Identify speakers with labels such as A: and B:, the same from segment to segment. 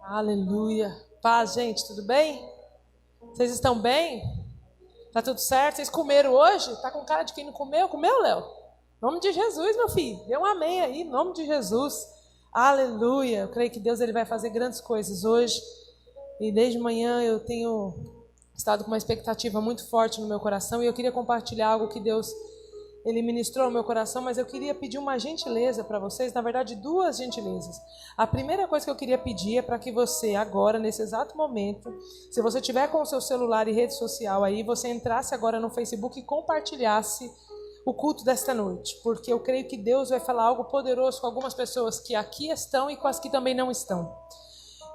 A: Aleluia. Paz, gente, tudo bem? Vocês estão bem? Tá tudo certo? Vocês comeram hoje? Tá com cara de quem não comeu? Comeu, Léo? Em nome de Jesus, meu filho. Dê um amém aí, em nome de Jesus. Aleluia. Eu creio que Deus ele vai fazer grandes coisas hoje. E desde manhã eu tenho estado com uma expectativa muito forte no meu coração e eu queria compartilhar algo que Deus ele ministrou ao meu coração, mas eu queria pedir uma gentileza para vocês, na verdade duas gentilezas. A primeira coisa que eu queria pedir é para que você agora, nesse exato momento, se você tiver com o seu celular e rede social aí, você entrasse agora no Facebook e compartilhasse o culto desta noite, porque eu creio que Deus vai falar algo poderoso com algumas pessoas que aqui estão e com as que também não estão.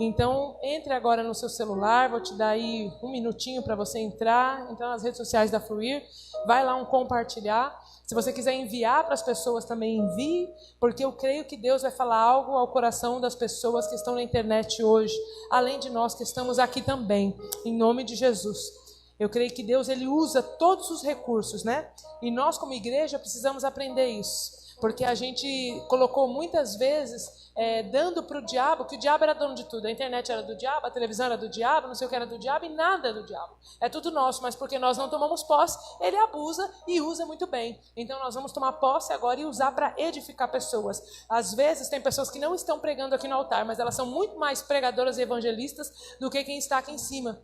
A: Então, entre agora no seu celular, vou te dar aí um minutinho para você entrar nas redes sociais da Fluir, vai lá compartilhar. Se você quiser enviar para as pessoas, também envie, porque eu creio que Deus vai falar algo ao coração das pessoas que estão na internet hoje, além de nós que estamos aqui também, em nome de Jesus. Eu creio que Deus ele usa todos os recursos, né? E nós como igreja precisamos aprender isso. Porque a gente colocou muitas vezes dando para o diabo, que o diabo era dono de tudo. A internet era do diabo, a televisão era do diabo, não sei o que era do diabo e nada é do diabo. É tudo nosso, mas porque nós não tomamos posse, ele abusa e usa muito bem. Então nós vamos tomar posse agora e usar para edificar pessoas. Às vezes tem pessoas que não estão pregando aqui no altar, mas elas são muito mais pregadoras e evangelistas do que quem está aqui em cima.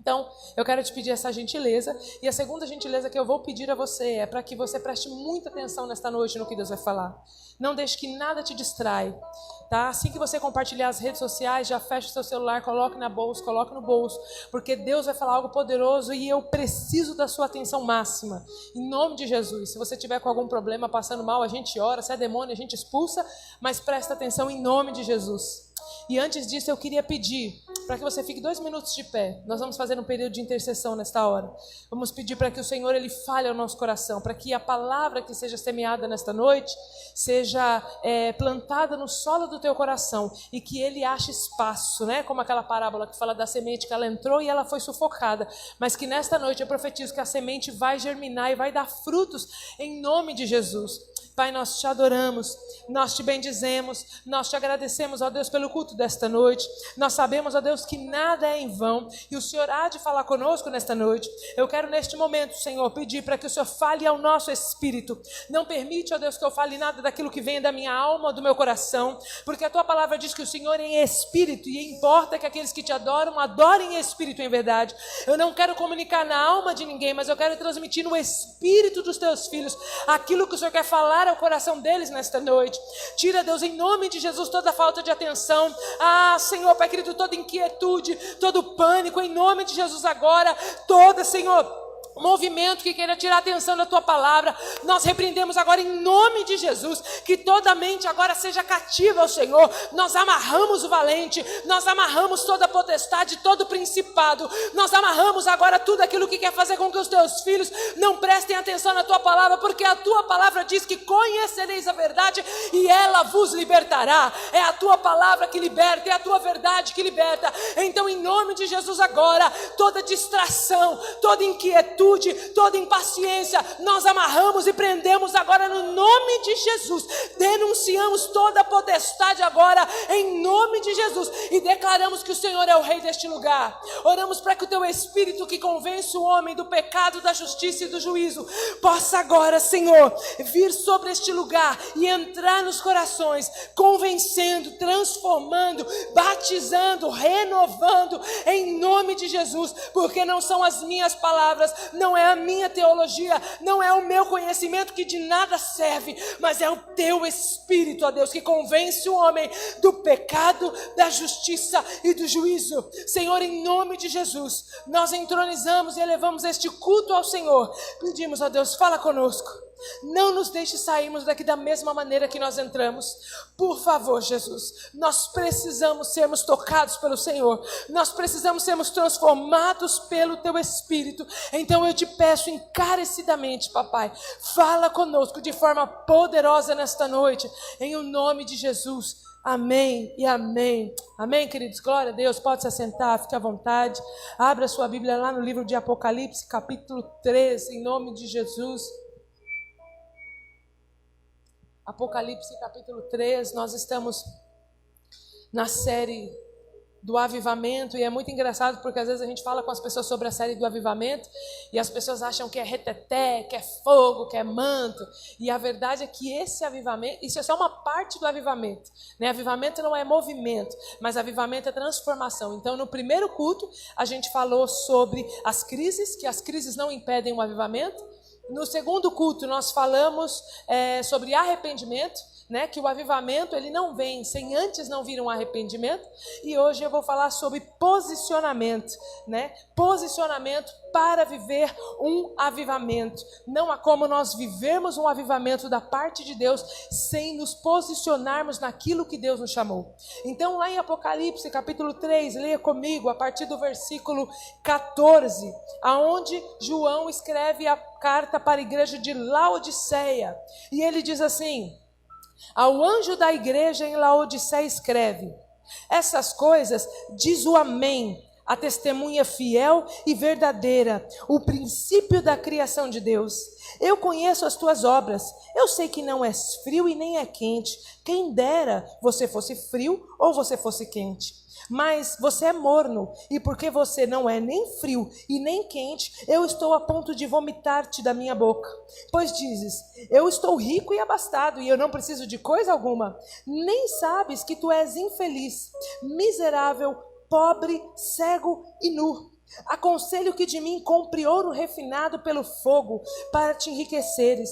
A: Então, eu quero te pedir essa gentileza. E a segunda gentileza que eu vou pedir a você é para que você preste muita atenção nesta noite no que Deus vai falar. Não deixe que nada te distrai. Tá? Assim que você compartilhar as redes sociais, já feche o seu celular, coloque na bolsa, coloque no bolso. Porque Deus vai falar algo poderoso e eu preciso da sua atenção máxima. Em nome de Jesus. Se você tiver com algum problema, passando mal, a gente ora. Se é demônio, a gente expulsa. Mas presta atenção em nome de Jesus. E antes disso eu queria pedir para que você fique 2 minutos de pé. Nós vamos fazer um período de intercessão nesta hora. Vamos pedir para que o Senhor ele fale ao nosso coração, para que a palavra que seja semeada nesta noite seja plantada no solo do teu coração e que ele ache espaço, né? Como aquela parábola que fala da semente que ela entrou e ela foi sufocada, mas que nesta noite eu profetizo que a semente vai germinar e vai dar frutos em nome de Jesus. Pai, nós te adoramos, nós te bendizemos, nós te agradecemos, ó Deus, pelo culto desta noite. Nós sabemos, ó Deus, que nada é em vão e o Senhor há de falar conosco nesta noite. Eu quero neste momento, Senhor, pedir para que o Senhor fale ao nosso espírito. Não permite, ó Deus, que eu fale nada daquilo que vem da minha alma ou do meu coração, porque a tua palavra diz que o Senhor é em espírito e importa que aqueles que te adoram, adorem em espírito e em verdade. Eu não quero comunicar na alma de ninguém, mas eu quero transmitir no espírito dos teus filhos aquilo que o Senhor quer falar ao coração deles nesta noite. Tira, Deus, em nome de Jesus, toda falta de atenção. Senhor, Pai querido, toda inquietude, todo pânico, em nome de Jesus agora, toda, Senhor, movimento que queira tirar a atenção da tua palavra, nós repreendemos agora em nome de Jesus, que toda mente agora seja cativa ao Senhor. Nós amarramos o valente, nós amarramos toda a potestade, todo o principado, nós amarramos agora tudo aquilo que quer fazer com que os teus filhos não prestem atenção na tua palavra, porque a tua palavra diz que conhecereis a verdade e ela vos libertará. É a tua palavra que liberta, é a tua verdade que liberta. Então, em nome de Jesus agora, toda distração, toda inquietude, toda impaciência, nós amarramos e prendemos agora no nome de Jesus. Denunciamos toda a potestade agora em nome de Jesus e declaramos que o Senhor é o rei deste lugar. Oramos para que o teu Espírito que convence o homem do pecado, da justiça e do juízo possa agora, Senhor, vir sobre este lugar e entrar nos corações, convencendo, transformando, batizando, renovando em nome de Jesus, porque não são as minhas palavras, não é a minha teologia, não é o meu conhecimento que de nada serve, mas é o teu Espírito, ó Deus, que convence o homem do pecado, da justiça e do juízo. Senhor, em nome de Jesus, nós entronizamos e elevamos este culto ao Senhor. Pedimos, ó Deus, fala conosco. Não nos deixe sairmos daqui da mesma maneira que nós entramos. Por favor, Jesus, nós precisamos sermos tocados pelo Senhor. Nós precisamos sermos transformados pelo teu Espírito. Então eu te peço encarecidamente, papai, fala conosco de forma poderosa nesta noite, em o nome de Jesus. Amém e amém. Amém, queridos? Glória a Deus. Pode se assentar, fique à vontade. Abra sua Bíblia lá no livro de Apocalipse, capítulo 3, em nome de Jesus. Apocalipse capítulo 3, nós estamos na série do avivamento, e é muito engraçado porque às vezes a gente fala com as pessoas sobre a série do avivamento e as pessoas acham que é reteté, que é fogo, que é manto, e a verdade é que esse avivamento, isso é só uma parte do avivamento, né? Avivamento não é movimento, mas avivamento é transformação. Então no primeiro culto a gente falou sobre as crises, que as crises não impedem o avivamento. No segundo culto nós falamos sobre arrependimento, né, que o avivamento ele não vem sem antes não vir um arrependimento. E hoje eu vou falar sobre posicionamento, né? Posicionamento para viver um avivamento. Não há como nós vivermos um avivamento da parte de Deus sem nos posicionarmos naquilo que Deus nos chamou. Então lá em Apocalipse capítulo 3, leia comigo a partir do versículo 14, aonde João escreve a carta para a igreja de Laodiceia. E ele diz assim: ao anjo da igreja em Laodiceia escreve: essas coisas diz o Amém, a testemunha fiel e verdadeira, o princípio da criação de Deus. Eu conheço as tuas obras, eu sei que não és frio e nem é quente. Quem dera você fosse frio ou você fosse quente. Mas você é morno, e porque você não é nem frio e nem quente, eu estou a ponto de vomitar-te da minha boca. Pois dizes: eu estou rico e abastado, e eu não preciso de coisa alguma. Nem sabes que tu és infeliz, miserável, pobre, cego e nu. Aconselho que de mim compre ouro refinado pelo fogo, para te enriqueceres,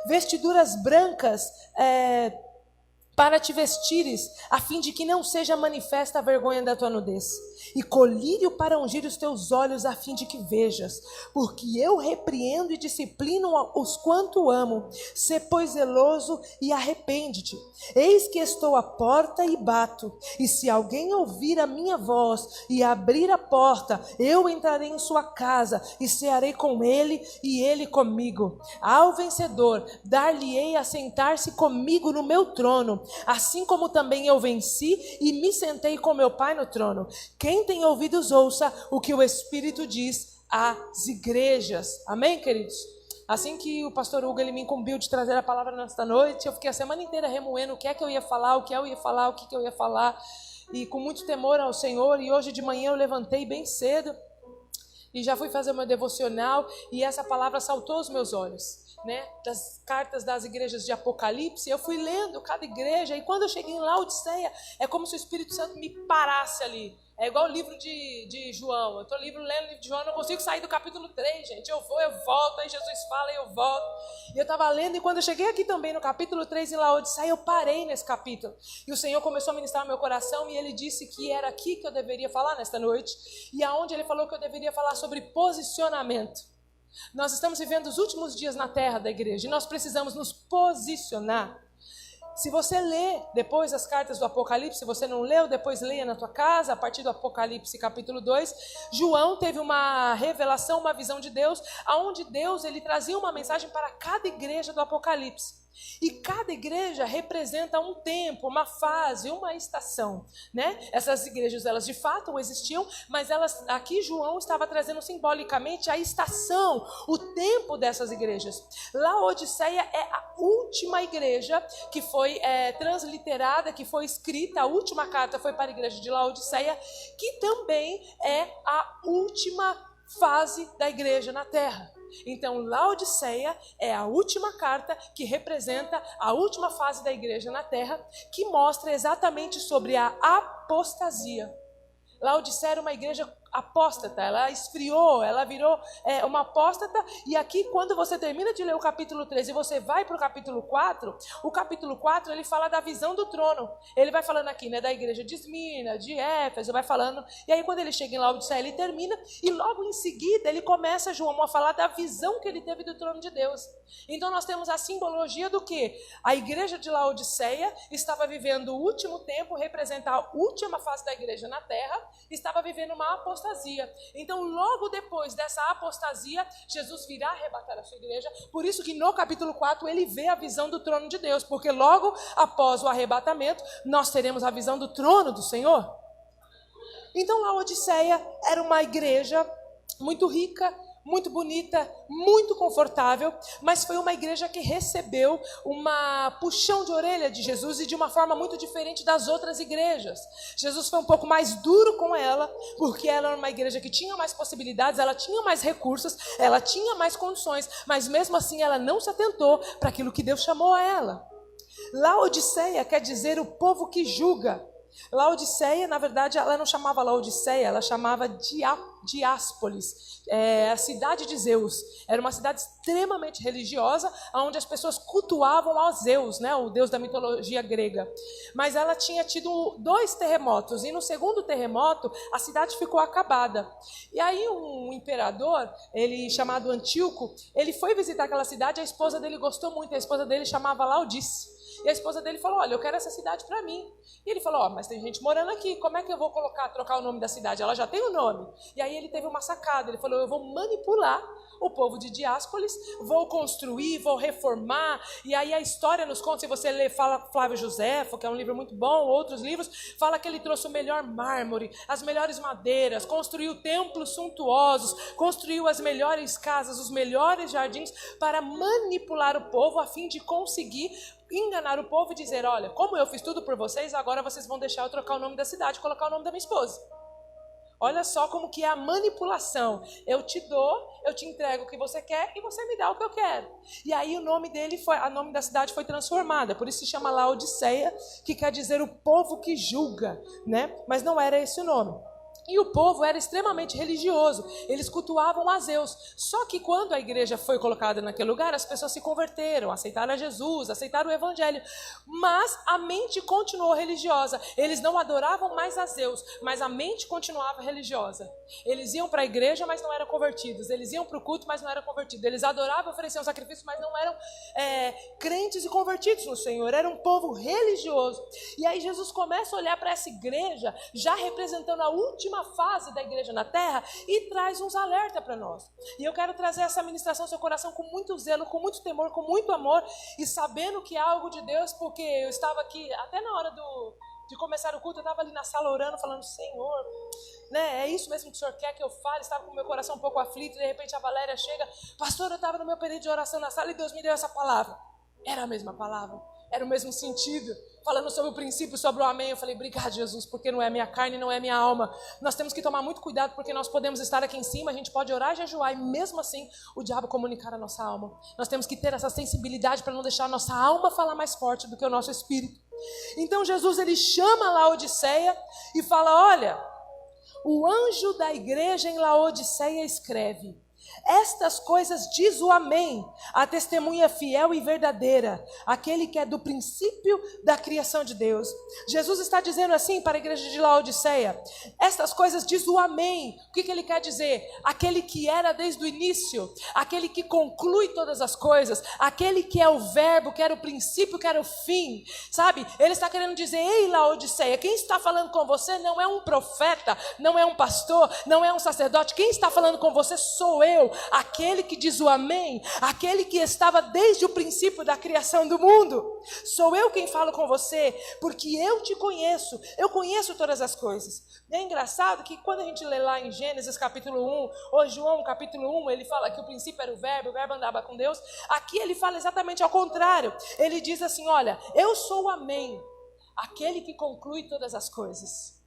A: vestiduras brancas, para te vestires, a fim de que não seja manifesta a vergonha da tua nudez, e colírio para ungir os teus olhos, a fim de que vejas, porque eu repreendo e disciplino os quanto amo. Sê, pois, zeloso e arrepende-te. Eis que estou à porta e bato, e se alguém ouvir a minha voz e abrir a porta, eu entrarei em sua casa e cearei com ele e ele comigo. Ao vencedor dar-lhe-ei a sentar-se comigo no meu trono, assim como também eu venci e me sentei com meu Pai no trono. Quem tem ouvidos, ouça o que o Espírito diz às igrejas. Amém, queridos? Assim que o pastor Hugo ele me incumbiu de trazer a palavra nesta noite, eu fiquei a semana inteira remoendo o que é que eu ia falar, o que eu ia falar, o que eu ia falar, e com muito temor ao Senhor. E hoje de manhã eu levantei bem cedo e já fui fazer o meu devocional, e essa palavra saltou aos meus olhos, né, das cartas das igrejas de Apocalipse. Eu fui lendo cada igreja, e quando eu cheguei em Laodiceia, é como se o Espírito Santo me parasse ali. É igual o livro de João. Eu estou lendo o livro de João, não consigo sair do capítulo 3, gente. Eu vou, eu volto, aí Jesus fala e eu volto. E eu estava lendo, e quando eu cheguei aqui também no capítulo 3 em Laodiceia, eu parei nesse capítulo. E o Senhor começou a ministrar no meu coração, e Ele disse que era aqui que eu deveria falar nesta noite, e aonde Ele falou que eu deveria falar sobre posicionamento. Nós estamos vivendo os últimos dias na terra da igreja, e nós precisamos nos posicionar. Se você lê depois as cartas do Apocalipse, se você não leu, depois leia na tua casa, a partir do Apocalipse capítulo 2, João teve uma revelação, uma visão de Deus, onde Deus ele trazia uma mensagem para cada igreja do Apocalipse. E cada igreja representa um tempo, uma fase, uma estação, né? Essas igrejas, elas de fato existiam, mas elas, aqui João estava trazendo simbolicamente a estação, o tempo dessas igrejas. Laodiceia é a última igreja que foi transliterada, que foi escrita, a última carta foi para a igreja de Laodiceia, que também é a última fase da igreja na terra. Então, Laodiceia é a última carta que representa a última fase da igreja na terra, que mostra exatamente sobre a apostasia. Laodiceia era uma igreja apóstata, ela esfriou, ela virou uma apóstata. E aqui, quando você termina de ler o capítulo 3 e você vai para o capítulo 4, o capítulo 4 ele fala da visão do trono. Ele vai falando aqui, né, da igreja de Esmirna, de Éfeso, vai falando. E aí, quando ele chega em Laodiceia, ele termina, e logo em seguida ele começa, João, a falar da visão que ele teve do trono de Deus. Então nós temos a simbologia do que a igreja de Laodiceia estava vivendo o último tempo, representa a última fase da igreja na terra, estava vivendo uma apostasia. Então, logo depois dessa apostasia, Jesus virá arrebatar a sua igreja. Por isso que no capítulo 4 ele vê a visão do trono de Deus, porque logo após o arrebatamento nós teremos a visão do trono do Senhor. Então, Laodiceia era uma igreja muito rica, muito bonita, muito confortável, mas foi uma igreja que recebeu uma puxão de orelha de Jesus e de uma forma muito diferente das outras igrejas. Jesus foi um pouco mais duro com ela, porque ela era uma igreja que tinha mais possibilidades, ela tinha mais recursos, ela tinha mais condições, mas mesmo assim ela não se atentou para aquilo que Deus chamou a ela. Laodiceia quer dizer o povo que julga. Laodiceia, na verdade, ela não chamava Laodiceia, ela chamava Diápolis, a cidade de Zeus. Era uma cidade extremamente religiosa, onde as pessoas cultuavam a Zeus, né, o deus da mitologia grega. Mas ela tinha tido 2 terremotos, e no segundo terremoto, a cidade ficou acabada. E aí um imperador, ele chamado Antíoco, ele foi visitar aquela cidade, a esposa dele gostou muito, a esposa dele chamava Laodice. E a esposa dele falou, olha, eu quero essa cidade para mim. E ele falou, mas tem gente morando aqui, como é que eu vou trocar o nome da cidade? Ela já tem o nome. E aí ele teve uma sacada, ele falou, eu vou manipular o povo de Diápolis, vou construir, vou reformar. E aí a história nos conta, se você ler Flávio Josefo, que é um livro muito bom, outros livros, fala que ele trouxe o melhor mármore, as melhores madeiras, construiu templos suntuosos, construiu as melhores casas, os melhores jardins, para manipular o povo a fim de conseguir enganar o povo e dizer, olha, como eu fiz tudo por vocês, agora vocês vão deixar eu trocar o nome da cidade, colocar o nome da minha esposa. Olha só como que é a manipulação. Eu te dou, eu te entrego o que você quer e você me dá o que eu quero. E aí o nome da cidade foi transformada, por isso se chama Laodiceia, que quer dizer o povo que julga, né? Mas não era esse o nome. E o povo era extremamente religioso, eles cultuavam a Zeus. Só que quando a igreja foi colocada naquele lugar, as pessoas se converteram, aceitaram a Jesus, aceitaram o evangelho. Mas a mente continuou religiosa. Eles não adoravam mais a Zeus, mas a mente continuava religiosa. Eles iam para a igreja, mas não eram convertidos. Eles iam para o culto, mas não eram convertidos. Eles adoravam, ofereciam sacrifícios, mas não eram crentes e convertidos no Senhor. Era um povo religioso. E aí Jesus começa a olhar para essa igreja, já representando a última fase da igreja na terra, e traz uns alertas para nós. E eu quero trazer essa ministração ao seu coração com muito zelo, com muito temor, com muito amor, e sabendo que é algo de Deus, porque eu estava aqui, até na hora de começar o culto, eu estava ali na sala orando, falando, Senhor, né, é isso mesmo que o Senhor quer que eu fale? Estava com o meu coração um pouco aflito, e de repente a Valéria chega, pastor, eu estava no meu período de oração na sala, e Deus me deu essa palavra. Era a mesma palavra, era o mesmo sentido, falando sobre o princípio, sobre o amém. Eu falei, obrigado, Jesus, porque não é minha carne, não é minha alma. Nós temos que tomar muito cuidado, porque nós podemos estar aqui em cima, a gente pode orar e jejuar, e mesmo assim o diabo comunicar a nossa alma. Nós temos que ter essa sensibilidade para não deixar a nossa alma falar mais forte do que o nosso espírito. Então Jesus, ele chama Laodiceia e fala, olha, o anjo da igreja em Laodiceia escreve, estas coisas diz o amém, a testemunha fiel e verdadeira, aquele que é do princípio da criação de Deus. Jesus está dizendo assim para a igreja de Laodiceia, estas coisas diz o amém. O que ele quer dizer? Aquele que era desde o início, aquele que conclui todas as coisas, aquele que é o verbo, que era o princípio, que era o fim, sabe? Ele está querendo dizer, ei Laodiceia, quem está falando com você não é um profeta, não é um pastor, não é um sacerdote, quem está falando com você sou eu, aquele que diz o amém, aquele que estava desde o princípio da criação do mundo. Sou eu quem falo com você, porque eu te conheço, eu conheço todas as coisas. E é engraçado que quando a gente lê lá em Gênesis capítulo 1, ou João capítulo 1, ele fala que o princípio era o verbo andava com Deus. Aqui ele fala exatamente ao contrário. Ele diz assim, olha, eu sou o amém, aquele que conclui todas as coisas.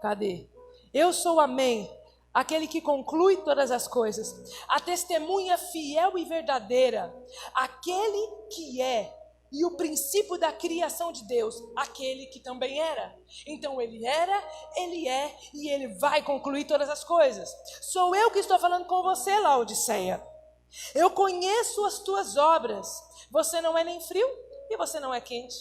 A: Cadê? Eu sou o amém, aquele que conclui todas as coisas, a testemunha fiel e verdadeira, aquele que é, e o princípio da criação de Deus, aquele que também era. Então ele era, ele é, e ele vai concluir todas as coisas. Sou eu que estou falando com você, Laodiceia. Eu conheço as tuas obras, você não é nem frio e você não é quente.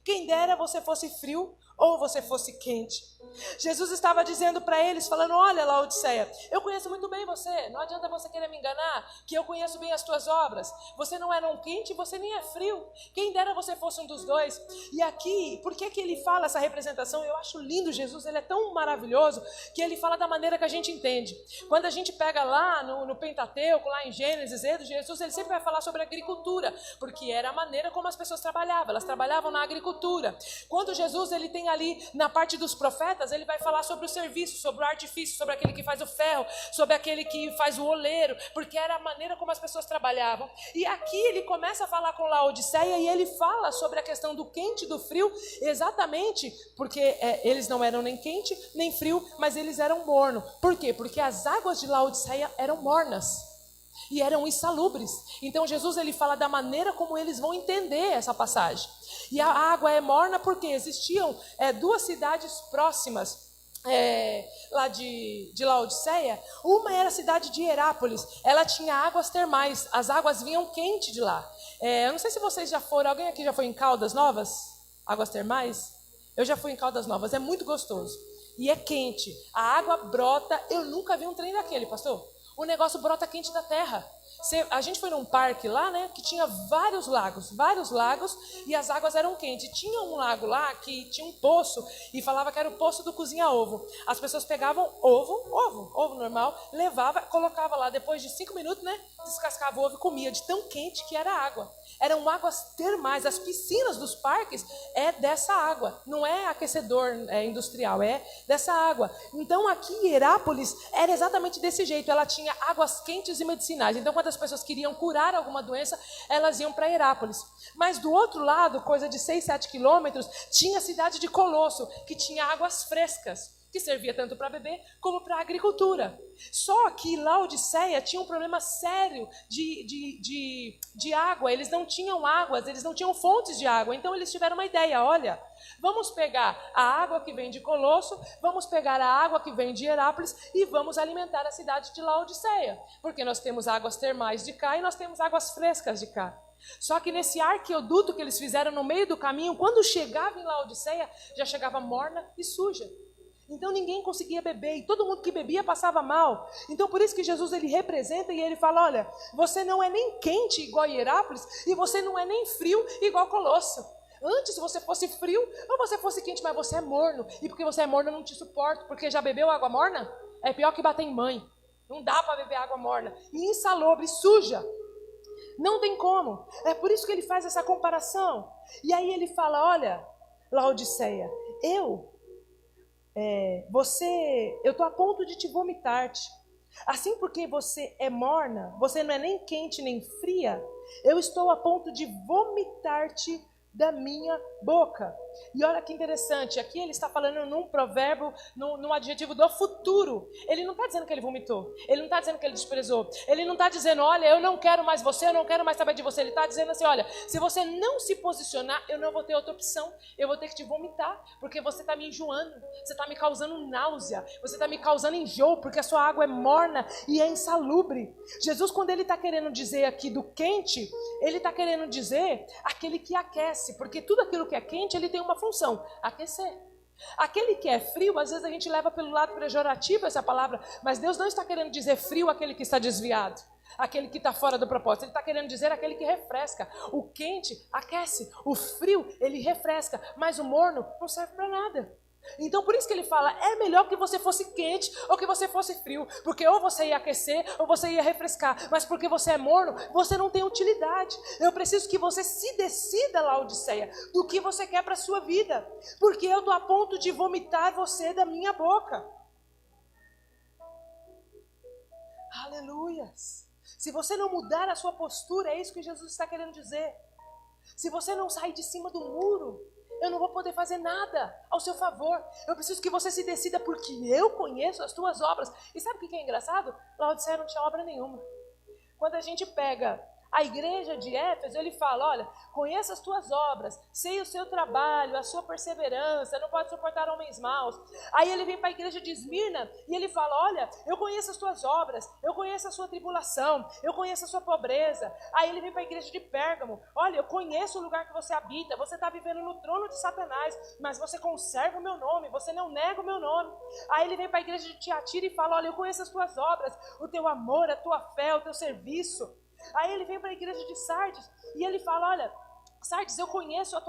A: Quem dera você fosse frio ou você fosse quente. Jesus estava dizendo para eles, falando, olha Laodiceia, eu conheço muito bem você, não adianta você querer me enganar, que eu conheço bem as tuas obras, você não é nem quente, você nem é frio, quem dera você fosse um dos dois. E aqui, por que ele fala essa representação? Eu acho lindo Jesus, ele é tão maravilhoso, que ele fala da maneira que a gente entende. Quando a gente pega lá no Pentateuco, lá em Gênesis, Jesus ele sempre vai falar sobre agricultura, porque era a maneira como as pessoas trabalhavam, elas trabalhavam na agricultura. Quando Jesus ele tem ali na parte dos profetas, profetas, ele vai falar sobre o serviço, sobre o artifício, sobre aquele que faz o ferro, sobre aquele que faz o oleiro, porque era a maneira como as pessoas trabalhavam. E aqui ele começa a falar com Laodiceia e ele fala sobre a questão do quente e do frio, exatamente porque eles não eram nem quente nem frio, mas eles eram morno. Por quê? Porque as águas de Laodiceia eram mornas e eram insalubres. Então Jesus ele fala da maneira como eles vão entender essa passagem. E a água é morna porque existiam duas cidades próximas lá de Laodiceia. Uma era a cidade de Herápolis, ela tinha águas termais, as águas vinham quente de lá. Eu não sei se vocês já foram, alguém aqui já foi em Caldas Novas? Águas termais? Eu já fui em Caldas Novas, é muito gostoso. E é quente, a água brota, eu nunca vi um trem daquele, pastor. O negócio brota quente da terra. A gente foi num parque lá, né, que tinha vários lagos, e as águas eram quentes. Tinha um lago lá que tinha um poço, e falava que era o poço do cozinha-ovo. As pessoas pegavam ovo normal, levava, colocava lá, depois de 5 minutos, né, descascava o ovo e comia, de tão quente que era a água. Eram águas termais, as piscinas dos parques é dessa água, não é aquecedor industrial, é dessa água. Então aqui em Herápolis era exatamente desse jeito, ela tinha águas quentes e medicinais. Então quando as pessoas queriam curar alguma doença, elas iam para Herápolis. Mas do outro lado, coisa de 6, 7 quilômetros, tinha a cidade de Colosso, que tinha águas frescas, que servia tanto para beber como para a agricultura. Só que Laodiceia tinha um problema sério de água. Eles não tinham águas, eles não tinham fontes de água. Então eles tiveram uma ideia, olha, vamos pegar a água que vem de Colosso, vamos pegar a água que vem de Herápolis e vamos alimentar a cidade de Laodiceia. Porque nós temos águas termais de cá e nós temos águas frescas de cá. Só que nesse arqueoduto que eles fizeram no meio do caminho, quando chegava em Laodiceia, já chegava morna e suja. Então ninguém conseguia beber e todo mundo que bebia passava mal. Então por isso que Jesus ele representa e ele fala, olha, você não é nem quente igual Herápolis e você não é nem frio igual Colosso. Antes você fosse frio ou você fosse quente, mas você é morno. E porque você é morno eu não te suporto, porque já bebeu água morna? É pior que bater em mãe. Não dá para beber água morna. E insalubre, suja. Não tem como. É por isso que ele faz essa comparação. E aí ele fala, olha, Laodiceia, eu estou a ponto de te vomitar-te. Assim porque você é morna, você não é nem quente nem fria, eu estou a ponto de vomitar-te da minha boca. E olha que interessante, aqui ele está falando num provérbio, num adjetivo do futuro. Ele não está dizendo que ele vomitou, ele não está dizendo que ele desprezou, ele não está dizendo, olha, eu não quero mais você, eu não quero mais saber de você. Ele está dizendo assim, olha, se você não se posicionar, eu não vou ter outra opção, eu vou ter que te vomitar, porque você está me enjoando, você está me causando náusea, você está me causando enjoo, porque a sua água é morna e é insalubre. Jesus, quando ele está querendo dizer aqui do quente, ele está querendo dizer aquele que aquece, porque tudo aquilo que é quente, ele tem uma função, aquecer. Aquele que é frio, às vezes a gente leva pelo lado pejorativo essa palavra, mas Deus não está querendo dizer frio aquele que está desviado, aquele que está fora do propósito. Ele está querendo dizer aquele que refresca. O quente aquece, o frio ele refresca, mas o morno não serve para nada. Então por isso que ele fala, é melhor que você fosse quente ou que você fosse frio, porque ou você ia aquecer ou você ia refrescar, mas porque você é morno, você não tem utilidade. Eu preciso que você se decida, Laodiceia, do que você quer para a sua vida, porque eu estou a ponto de vomitar você da minha boca. Aleluias. Se você não mudar a sua postura, é isso que Jesus está querendo dizer. Se você não sair de cima do muro, eu não vou poder fazer nada ao seu favor. Eu preciso que você se decida, porque eu conheço as tuas obras. E sabe o que é engraçado? Laodiceia não tinha obra nenhuma. Quando a gente pega a igreja de Éfeso, ele fala, olha, conheça as tuas obras, sei o seu trabalho, a sua perseverança, não pode suportar homens maus. Aí ele vem para a igreja de Esmirna e ele fala, olha, eu conheço as tuas obras, eu conheço a sua tribulação, eu conheço a sua pobreza. Aí ele vem para a igreja de Pérgamo, olha, eu conheço o lugar que você habita, você está vivendo no trono de Satanás, mas você conserva o meu nome, você não nega o meu nome. Aí ele vem para a igreja de Tiatira e fala, olha, eu conheço as tuas obras, o teu amor, a tua fé, o teu serviço. Aí ele vem para a igreja de Sardes e ele fala, olha, Sardes, eu conheço a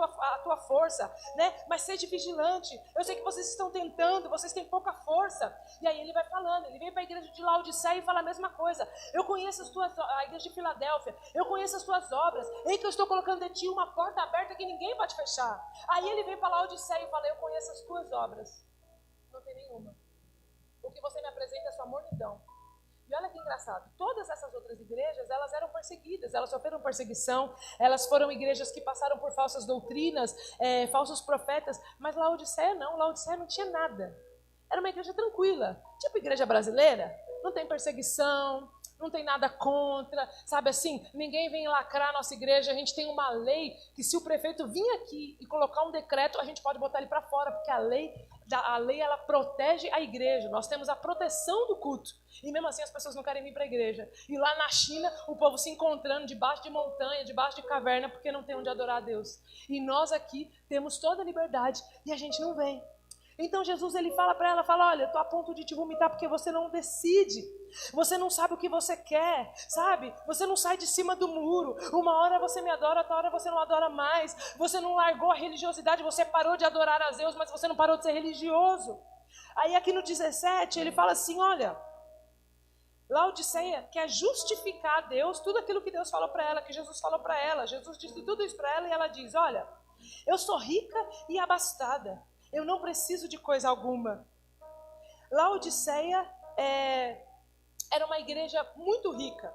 A: tua força, né? Mas seja vigilante, eu sei que vocês estão tentando, vocês têm pouca força. E aí ele vai falando, ele vem para a igreja de Laodiceia e fala a mesma coisa. Eu conheço a igreja de Filadélfia, eu conheço as tuas obras, ei que eu estou colocando de ti uma porta aberta que ninguém pode fechar. Aí ele vem para Laodiceia e fala, eu conheço as tuas obras, tem nenhuma. O que você me apresenta é sua mornidão. E olha que engraçado, todas essas outras igrejas, elas eram perseguidas, elas sofreram perseguição, elas foram igrejas que passaram por falsas doutrinas, falsos profetas, mas Laodiceia não tinha nada. Era uma igreja tranquila, tipo igreja brasileira, não tem perseguição, não tem nada contra, sabe assim, ninguém vem lacrar a nossa igreja, a gente tem uma lei que se o prefeito vir aqui e colocar um decreto, a gente pode botar ele para fora, porque a lei ela protege a igreja, nós temos a proteção do culto, e mesmo assim as pessoas não querem vir para a igreja, e lá na China o povo se encontrando debaixo de montanha, debaixo de caverna, porque não tem onde adorar a Deus, e nós aqui temos toda a liberdade, e a gente não vem. Então Jesus ele fala para ela, olha, eu estou a ponto de te vomitar porque você não decide, você não sabe o que você quer, sabe? Você não sai de cima do muro, uma hora você me adora, outra hora você não adora mais, você não largou a religiosidade, você parou de adorar a Deus, mas você não parou de ser religioso. Aí aqui no 17 ele fala assim, olha, Laodiceia quer justificar a Deus, tudo aquilo que Deus falou para ela, que Jesus falou para ela, Jesus disse tudo isso para ela e ela diz, olha, eu sou rica e abastada, eu não preciso de coisa alguma. Laodiceia era uma igreja muito rica.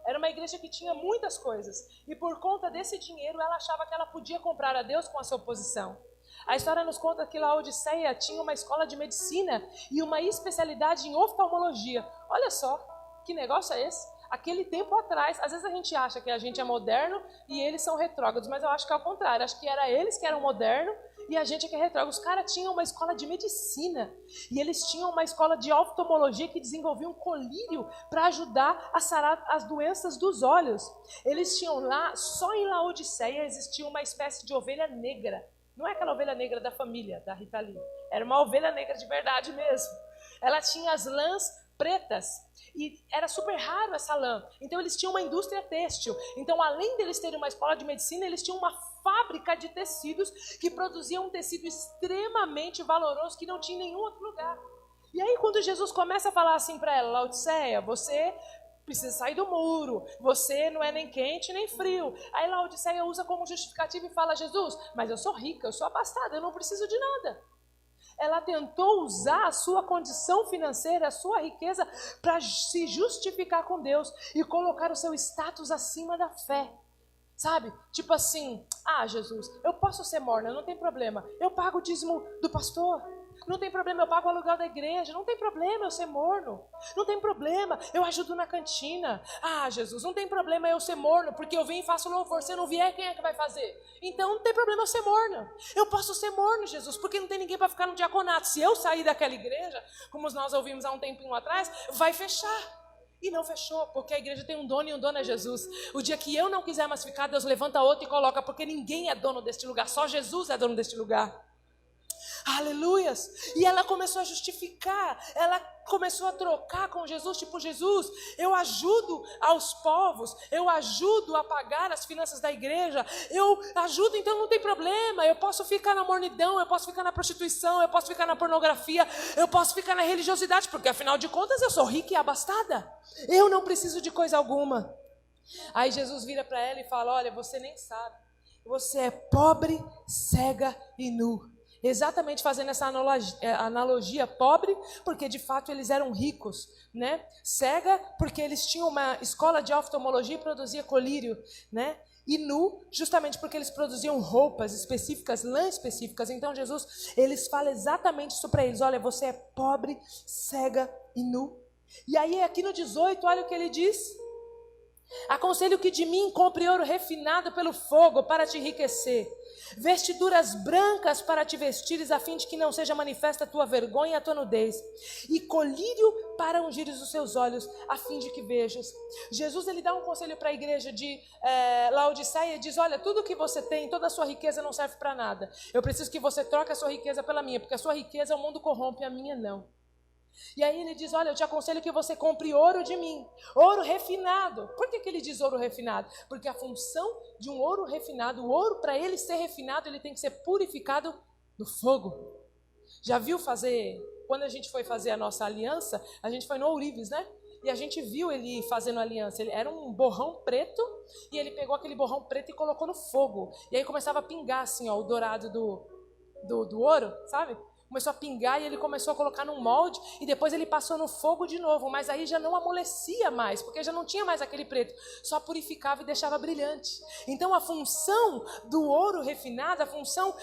A: Era uma igreja que tinha muitas coisas. E por conta desse dinheiro, ela achava que ela podia comprar a Deus com a sua posição. A história nos conta que Laodiceia tinha uma escola de medicina e uma especialidade em oftalmologia. Olha só, que negócio é esse? Aquele tempo atrás, às vezes a gente acha que a gente é moderno e eles são retrógrados, mas eu acho que é ao contrário. Acho que era eles que eram modernos e a gente é que é retrógrado. Os caras tinham uma escola de medicina e eles tinham uma escola de oftalmologia que desenvolvia um colírio para ajudar a sarar as doenças dos olhos. Eles tinham lá, só em Laodiceia existia uma espécie de ovelha negra. Não é aquela ovelha negra da família, da Rita Lee. Era uma ovelha negra de verdade mesmo. Ela tinha as lãs pretas e era super raro essa lã. Então eles tinham uma indústria têxtil. Então além deles terem uma escola de medicina, eles tinham uma fábrica de tecidos que produzia um tecido extremamente valoroso que não tinha em nenhum outro lugar. E aí quando Jesus começa a falar assim para ela, Laodiceia, você precisa sair do muro, você não é nem quente nem frio. Aí Laodiceia usa como justificativa e fala, Jesus, mas eu sou rica, eu sou abastada, eu não preciso de nada. Ela tentou usar a sua condição financeira, a sua riqueza, para se justificar com Deus e colocar o seu status acima da fé. Sabe? Tipo assim, Jesus, eu posso ser morna, não tem problema. Eu pago o dízimo do pastor. Não tem problema, eu pago o aluguel da igreja. Não tem problema eu ser morno. Não tem problema, eu ajudo na cantina. Jesus, não tem problema eu ser morno, porque eu venho e faço louvor. Se eu não vier, quem é que vai fazer? Então não tem problema eu ser morno. Eu posso ser morno, Jesus, porque não tem ninguém para ficar no diaconato. Se eu sair daquela igreja, como nós ouvimos há um tempinho atrás, vai fechar. E não fechou, porque a igreja tem um dono e um dono é Jesus. O dia que eu não quiser mais ficar, Deus levanta outro e coloca, porque ninguém é dono deste lugar, só Jesus é dono deste lugar. Aleluias! E ela começou a justificar, ela começou a trocar com Jesus, tipo, Jesus, eu ajudo aos povos, eu ajudo a pagar as finanças da igreja, eu ajudo, então não tem problema, eu posso ficar na mornidão, eu posso ficar na prostituição, eu posso ficar na pornografia, eu posso ficar na religiosidade, porque afinal de contas eu sou rica e abastada, eu não preciso de coisa alguma. Aí Jesus vira para ela e fala, olha, você nem sabe, você é pobre, cega e nu. Exatamente fazendo essa analogia, pobre, porque de fato eles eram ricos, né? Cega, porque eles tinham uma escola de oftalmologia e produzia colírio, né? E nu, justamente porque eles produziam roupas específicas, lãs específicas. Então Jesus, eles falam exatamente isso para eles, olha, você é pobre, cega e nu. E aí aqui no 18, olha o que ele diz. Aconselho que de mim compre ouro refinado pelo fogo para te enriquecer, vestiduras brancas para te vestires, a fim de que não seja manifesta a tua vergonha e a tua nudez, e colírio para ungires os seus olhos, a fim de que vejas. Jesus ele dá um conselho para a igreja de Laodiceia e diz, olha, tudo que você tem, toda a sua riqueza não serve para nada. Eu preciso que você troque a sua riqueza pela minha, porque a sua riqueza o mundo corrompe, a minha não. E aí ele diz, olha, eu te aconselho que você compre ouro de mim, ouro refinado. Por que ele diz ouro refinado? Porque a função de um ouro refinado, o ouro para ele ser refinado, ele tem que ser purificado no fogo. Já viu fazer, quando a gente foi fazer a nossa aliança, a gente foi no Ourives, né? E a gente viu ele fazendo aliança, ele era um borrão preto, e ele pegou aquele borrão preto e colocou no fogo. E aí começava a pingar assim, ó, o dourado do ouro, sabe? começou a pingar e ele começou a colocar num molde e depois ele passou no fogo de novo, mas aí já não amolecia mais, porque já não tinha mais aquele preto, só purificava e deixava brilhante. Então a função do ouro refinado, a função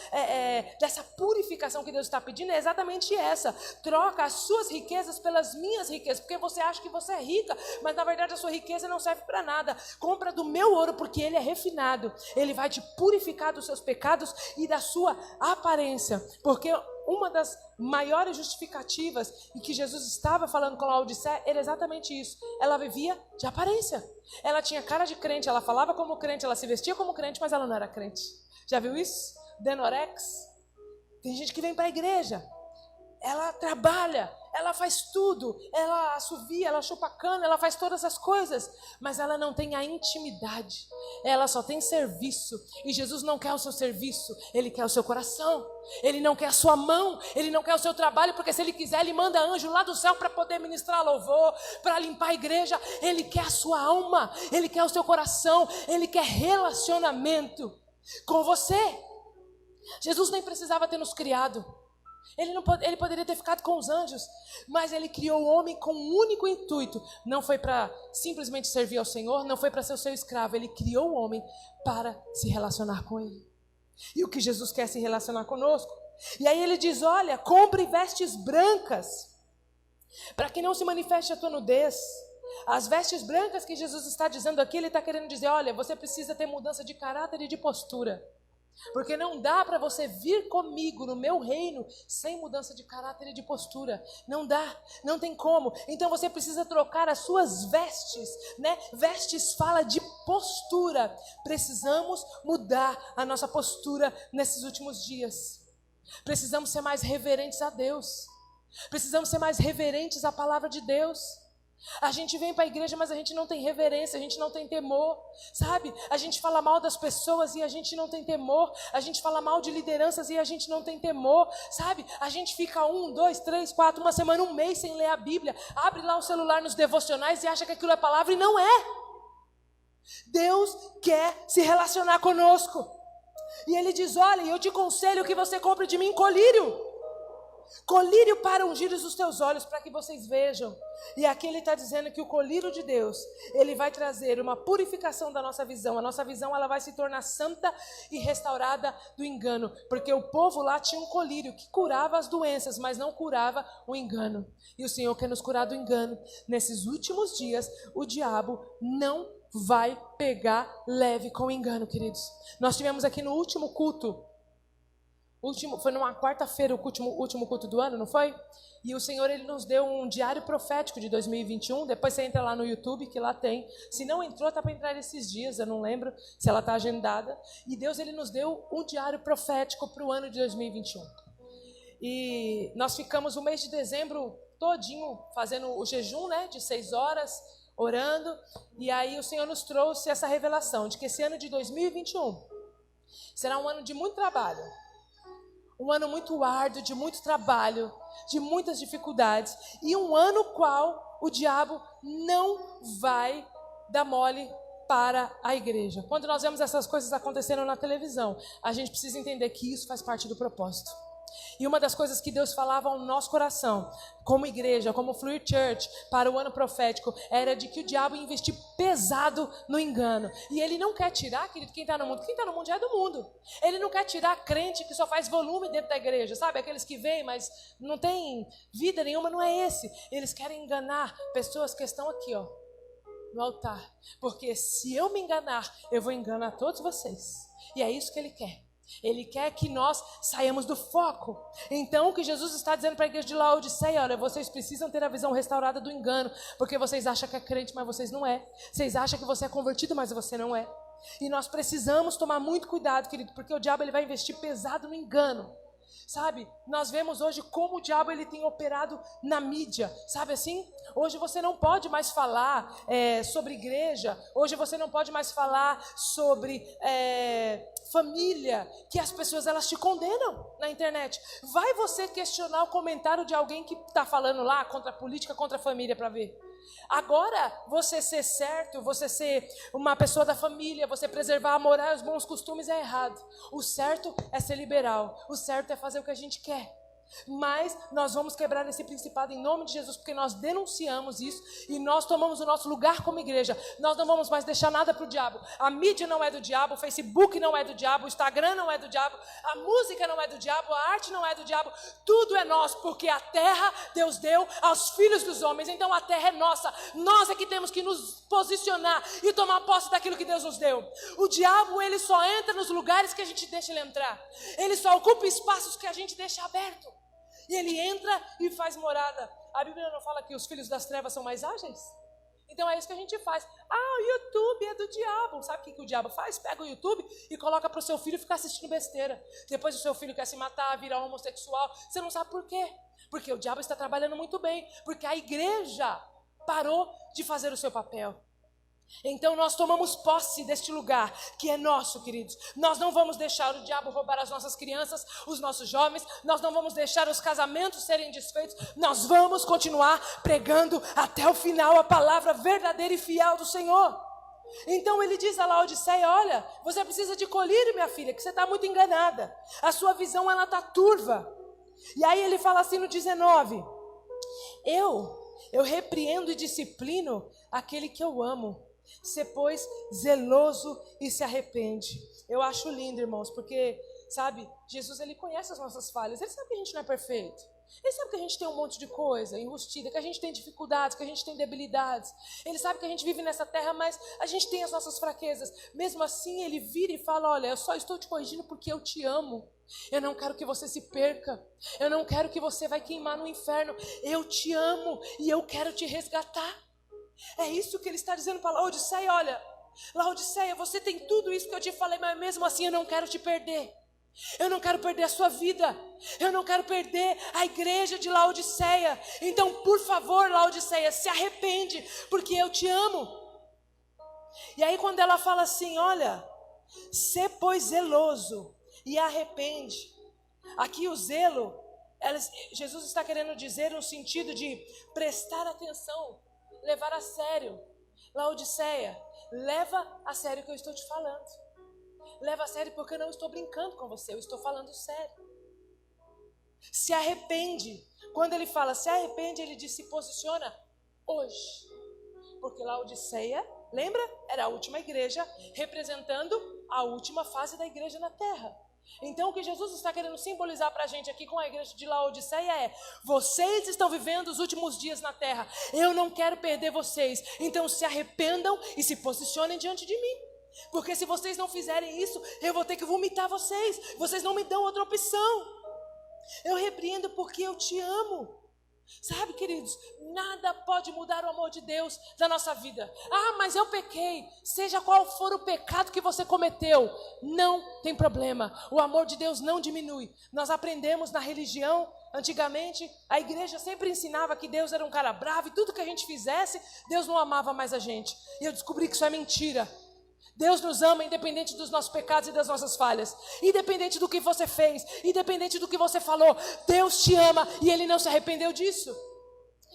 A: dessa purificação que Deus está pedindo é exatamente essa: troca as suas riquezas pelas minhas riquezas, porque você acha que você é rica, mas na verdade a sua riqueza não serve para nada. Compra do meu ouro, porque ele é refinado, ele vai te purificar dos seus pecados e da sua aparência, porque uma das maiores justificativas em que Jesus estava falando com Laodiceia era exatamente isso. Ela vivia de aparência. Ela tinha cara de crente, ela falava como crente, ela se vestia como crente, mas ela não era crente. Já viu isso? Denorex. Tem gente que vem para a igreja, ela trabalha, ela faz tudo, ela assovia, ela chupa cana, ela faz todas as coisas, mas ela não tem a intimidade, ela só tem serviço, e Jesus não quer o seu serviço, ele quer o seu coração, ele não quer a sua mão, ele não quer o seu trabalho, porque se ele quiser, ele manda anjo lá do céu para poder ministrar louvor, para limpar a igreja. Ele quer a sua alma, ele quer o seu coração, ele quer relacionamento com você. Jesus nem precisava ter nos criado. Ele poderia ter ficado com os anjos, mas ele criou o homem com um único intuito. Não foi para simplesmente servir ao Senhor, não foi para ser o seu escravo. Ele criou o homem para se relacionar com ele. E o que Jesus quer se relacionar conosco. E aí ele diz: olha, compre vestes brancas, para que não se manifeste a tua nudez. As vestes brancas que Jesus está dizendo aqui, ele está querendo dizer: olha, você precisa ter mudança de caráter e de postura. Porque não dá para você vir comigo no meu reino sem mudança de caráter e de postura. Não dá, não tem como. Então você precisa trocar as suas vestes, né? Vestes fala de postura. Precisamos mudar a nossa postura nesses últimos dias. Precisamos ser mais reverentes a Deus. Precisamos ser mais reverentes à palavra de Deus. A gente vem para a igreja, mas a gente não tem reverência, a gente não tem temor, sabe? A gente fala mal das pessoas e a gente não tem temor. A gente fala mal de lideranças e a gente não tem temor, sabe? A gente fica 1, 2, 3, 4, uma semana, um mês sem ler a Bíblia. Abre lá o celular nos devocionais e acha que aquilo é palavra, e não é. Deus quer se relacionar conosco. E Ele diz: olha, eu te aconselho que você compre de mim colírio. Colírio para ungir os teus olhos, para que vocês vejam. E aqui ele está dizendo que o colírio de Deus, ele vai trazer uma purificação da nossa visão. A nossa visão, ela vai se tornar santa e restaurada do engano. Porque o povo lá tinha um colírio que curava as doenças, mas não curava o engano. E o Senhor quer nos curar do engano. Nesses últimos dias, o diabo não vai pegar leve com o engano, queridos. Nós tivemos aqui no último culto, foi numa quarta-feira o último culto do ano, não foi? E o Senhor, Ele nos deu um diário profético de 2021. Depois você entra lá no YouTube, que lá tem. Se não entrou, está para entrar esses dias, eu não lembro se ela está agendada. E Deus, Ele nos deu um diário profético para o ano de 2021. E nós ficamos o mês de dezembro todinho fazendo o jejum, né, de 6 horas, orando. E aí o Senhor nos trouxe essa revelação de que esse ano de 2021 será um ano de muito trabalho. Um ano muito árduo, de muito trabalho, de muitas dificuldades. E um ano qual o diabo não vai dar mole para a igreja. Quando nós vemos essas coisas acontecendo na televisão, a gente precisa entender que isso faz parte do propósito. E uma das coisas que Deus falava ao nosso coração, como igreja, como Fluir Church, para o ano profético, era de que o diabo ia investir pesado no engano. E ele não quer tirar, querido, quem está no mundo. Quem está no mundo já é do mundo. Ele não quer tirar crente que só faz volume dentro da igreja, sabe? Aqueles que vêm, mas não tem vida nenhuma, não é esse. Eles querem enganar pessoas que estão aqui, ó, no altar. Porque se eu me enganar, eu vou enganar todos vocês. E é isso que ele quer. Ele quer que nós saiamos do foco. Então o que Jesus está dizendo para a igreja de Laodiceia: olha, vocês precisam ter a visão restaurada do engano, porque vocês acham que é crente, mas vocês não é. Vocês acham que você é convertido, mas você não é. E nós precisamos tomar muito cuidado, querido, porque o diabo, ele vai investir pesado no engano. Sabe, nós vemos hoje como o diabo, ele tem operado na mídia, sabe assim? Hoje você não pode mais falar sobre igreja, hoje você não pode mais falar sobre família, que as pessoas, elas te condenam na internet. Vai você questionar o comentário de alguém que está falando lá contra a política, contra a família, para ver. Agora, você ser certo, você ser uma pessoa da família, você preservar a moral e os bons costumes é errado. O certo é ser liberal, o certo é fazer o que a gente quer. Mas nós vamos quebrar esse principado em nome de Jesus, porque nós denunciamos isso e nós tomamos o nosso lugar como igreja. Nós não vamos mais deixar nada para o diabo. A mídia não é do diabo, o Facebook não é do diabo, o Instagram não é do diabo, a música não é do diabo, a arte não é do diabo. Tudo é nosso, porque a terra Deus deu aos filhos dos homens. Então a terra é nossa. Nós é que temos que nos posicionar e tomar posse daquilo que Deus nos deu. O diabo, ele só entra nos lugares que a gente deixa ele entrar. Ele só ocupa espaços que a gente deixa aberto. E ele entra e faz morada. A Bíblia não fala que os filhos das trevas são mais ágeis? Então é isso que a gente faz. Ah, o YouTube é do diabo. Sabe o que o diabo faz? Pega o YouTube e coloca para o seu filho ficar assistindo besteira. Depois o seu filho quer se matar, virar homossexual. Você não sabe por quê? Porque o diabo está trabalhando muito bem. Porque a igreja parou de fazer o seu papel. Então nós tomamos posse deste lugar que é nosso, queridos. Nós não vamos deixar o diabo roubar as nossas crianças, os nossos jovens. Nós não vamos deixar os casamentos serem desfeitos. Nós vamos continuar pregando até o final a palavra verdadeira e fiel do Senhor. Então ele diz a Laodiceia: olha, você precisa de colírio, minha filha, que você está muito enganada. A sua visão, ela está turva. E aí ele fala assim no 19: eu repreendo e disciplino aquele que eu amo. Ser, pois, zeloso e se arrepende. Eu acho lindo, irmãos, porque, sabe, Jesus, ele conhece as nossas falhas. Ele sabe que a gente não é perfeito. Ele sabe que a gente tem um monte de coisa enrustida, que a gente tem dificuldades, que a gente tem debilidades. Ele sabe que a gente vive nessa terra, mas a gente tem as nossas fraquezas. Mesmo assim, ele vira e fala: olha, eu só estou te corrigindo porque eu te amo. Eu não quero que você se perca. Eu não quero que você vai queimar no inferno. Eu te amo e eu quero te resgatar. É isso que ele está dizendo para Laodiceia: olha, Laodiceia, você tem tudo isso que eu te falei, mas mesmo assim eu não quero te perder. Eu não quero perder a sua vida. Eu não quero perder a igreja de Laodiceia. Então, por favor, Laodiceia, se arrepende, porque eu te amo. E aí quando ela fala assim: olha, sê pois zeloso e arrepende. Aqui o zelo, Jesus está querendo dizer no sentido de prestar atenção, levar a sério. Laodiceia, leva a sério o que eu estou te falando. Leva a sério porque eu não estou brincando com você, eu estou falando sério. Se arrepende. Quando ele fala se arrepende, ele diz: se posiciona hoje. Porque Laodiceia, lembra? Era a última igreja, representando a última fase da igreja na terra. Então o que Jesus está querendo simbolizar para a gente aqui com a igreja de Laodiceia é: vocês estão vivendo os últimos dias na terra, eu não quero perder vocês, então se arrependam e se posicionem diante de mim. Porque se vocês não fizerem isso, eu vou ter que vomitar vocês. Vocês não me dão outra opção. Eu repreendo porque eu te amo. Sabe, queridos, nada pode mudar o amor de Deus da nossa vida. Ah, mas eu pequei. Seja qual for o pecado que você cometeu, não tem problema. O amor de Deus não diminui. Nós aprendemos na religião, antigamente, a igreja sempre ensinava que Deus era um cara bravo e tudo que a gente fizesse, Deus não amava mais a gente. E eu descobri que isso é mentira. Deus nos ama independente dos nossos pecados e das nossas falhas, independente do que você fez, independente do que você falou. Deus te ama e Ele não se arrependeu disso.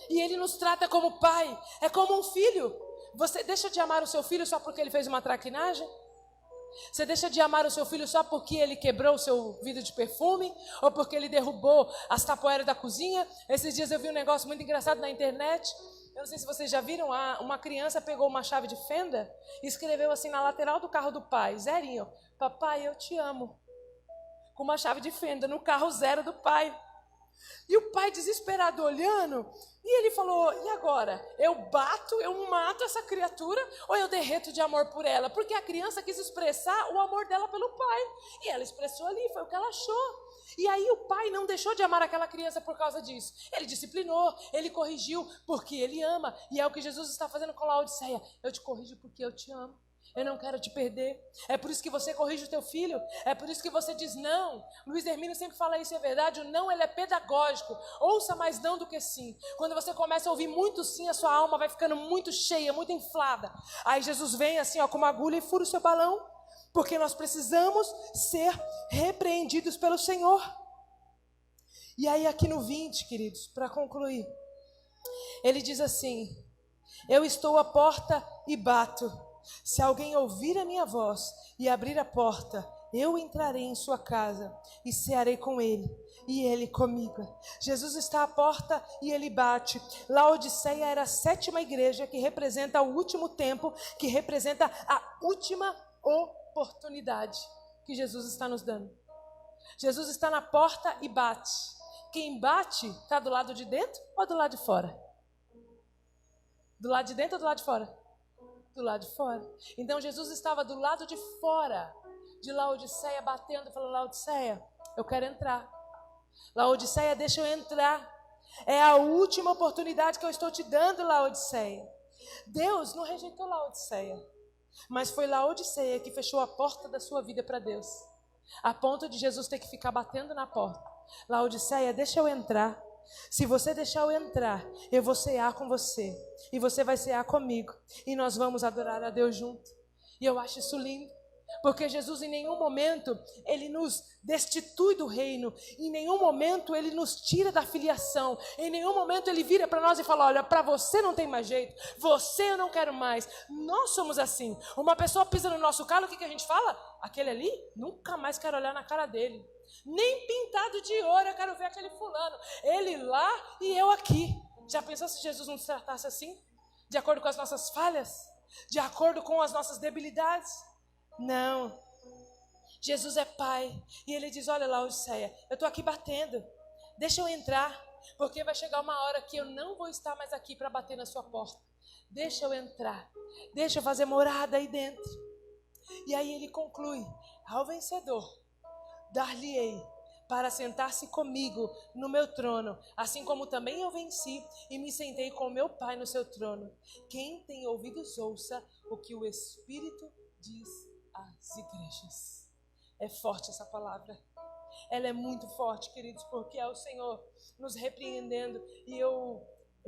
A: E Ele nos trata como pai, é como um filho. Você deixa de amar o seu filho só porque ele fez uma traquinagem? Você deixa de amar o seu filho só porque ele quebrou o seu vidro de perfume? Ou porque ele derrubou as tapoeiras da cozinha? Esses dias eu vi um negócio muito engraçado na internet. Eu não sei se vocês já viram, uma criança pegou uma chave de fenda e escreveu assim na lateral do carro do pai, zerinho: papai, eu te amo. Com uma chave de fenda no carro zero do pai. E o pai desesperado olhando, e ele falou: e agora? Eu bato, eu mato essa criatura ou eu derreto de amor por ela? Porque a criança quis expressar o amor dela pelo pai. E ela expressou ali, foi o que ela achou. E aí o pai não deixou de amar aquela criança por causa disso. Ele disciplinou, ele corrigiu, porque ele ama. E é o que Jesus está fazendo com Laodiceia: eu te corrijo porque eu te amo. Eu não quero te perder. É por isso que você corrige o teu filho. É por isso que você diz não. Luiz Hermínio sempre fala isso, é verdade. O não, ele é pedagógico. Ouça mais não do que sim. Quando você começa a ouvir muito sim, a sua alma vai ficando muito cheia, muito inflada. Aí Jesus vem assim, ó, com uma agulha e fura o seu balão. Porque nós precisamos ser repreendidos pelo Senhor. E aí aqui no 20, queridos, para concluir, ele diz assim: eu estou à porta e bato. Se alguém ouvir a minha voz e abrir a porta, eu entrarei em sua casa e cearei com ele, e ele comigo. Jesus está à porta e ele bate. Laodiceia era a 7ª igreja, que representa o último tempo, que representa a última oportunidade que Jesus está nos dando. Jesus está na porta e bate. Quem bate está do lado de dentro ou do lado de fora? Do lado de dentro ou do lado de fora? Do lado de fora. Então Jesus estava do lado de fora de Laodiceia, batendo, falando: Laodiceia, eu quero entrar. Laodiceia, deixa eu entrar. É a última oportunidade que eu estou te dando, Laodiceia. Deus não rejeitou Laodiceia, mas foi Laodiceia que fechou a porta da sua vida para Deus, a ponto de Jesus ter que ficar batendo na porta. Laodiceia, deixa eu entrar. Se você deixar eu entrar, eu vou cear com você, e você vai cear comigo, e nós vamos adorar a Deus junto. E eu acho isso lindo, porque Jesus em nenhum momento ele nos destitui do reino, em nenhum momento ele nos tira da filiação, em nenhum momento ele vira para nós e fala: olha, para você não tem mais jeito, você eu não quero mais. Nós somos assim. Uma pessoa pisa no nosso calo, o que a gente fala? Aquele ali, nunca mais quero olhar na cara dele, nem pintado de ouro eu quero ver aquele fulano, ele lá e eu aqui. Já pensou se Jesus nos tratasse assim? De acordo com as nossas falhas? De acordo com as nossas debilidades? Não. Jesus é Pai e ele diz: olha, Laodiceia, eu estou aqui batendo, deixa eu entrar, porque vai chegar uma hora que eu não vou estar mais aqui para bater na sua porta. Deixa eu entrar, deixa eu fazer morada aí dentro. E aí ele conclui: ao vencedor dar-lhe-ei para sentar-se comigo no meu trono, assim como também eu venci e me sentei com meu Pai no seu trono. Quem tem ouvidos, ouça o que o Espírito diz às igrejas. É forte essa palavra. Ela é muito forte, queridos, porque é o Senhor nos repreendendo. E eu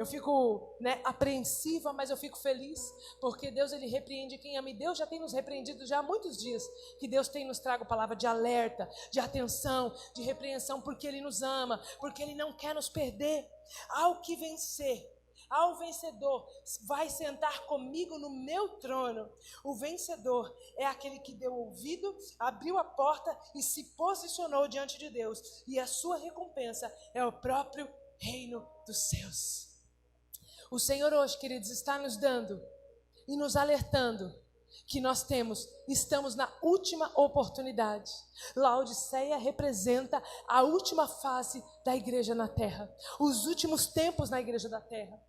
A: fico apreensiva, mas eu fico feliz, porque Deus ele repreende quem ama. E Deus já tem nos repreendido já há muitos dias, que Deus tem nos trago palavra de alerta, de atenção, de repreensão, porque Ele nos ama, porque Ele não quer nos perder. Ao que vencer, ao vencedor, vai sentar comigo no meu trono. O vencedor é aquele que deu ouvido, abriu a porta e se posicionou diante de Deus. E a sua recompensa é o próprio reino dos céus. O Senhor hoje, queridos, está nos dando e nos alertando que nós estamos na última oportunidade. Laodiceia representa a última fase da igreja na terra, os últimos tempos na igreja da terra.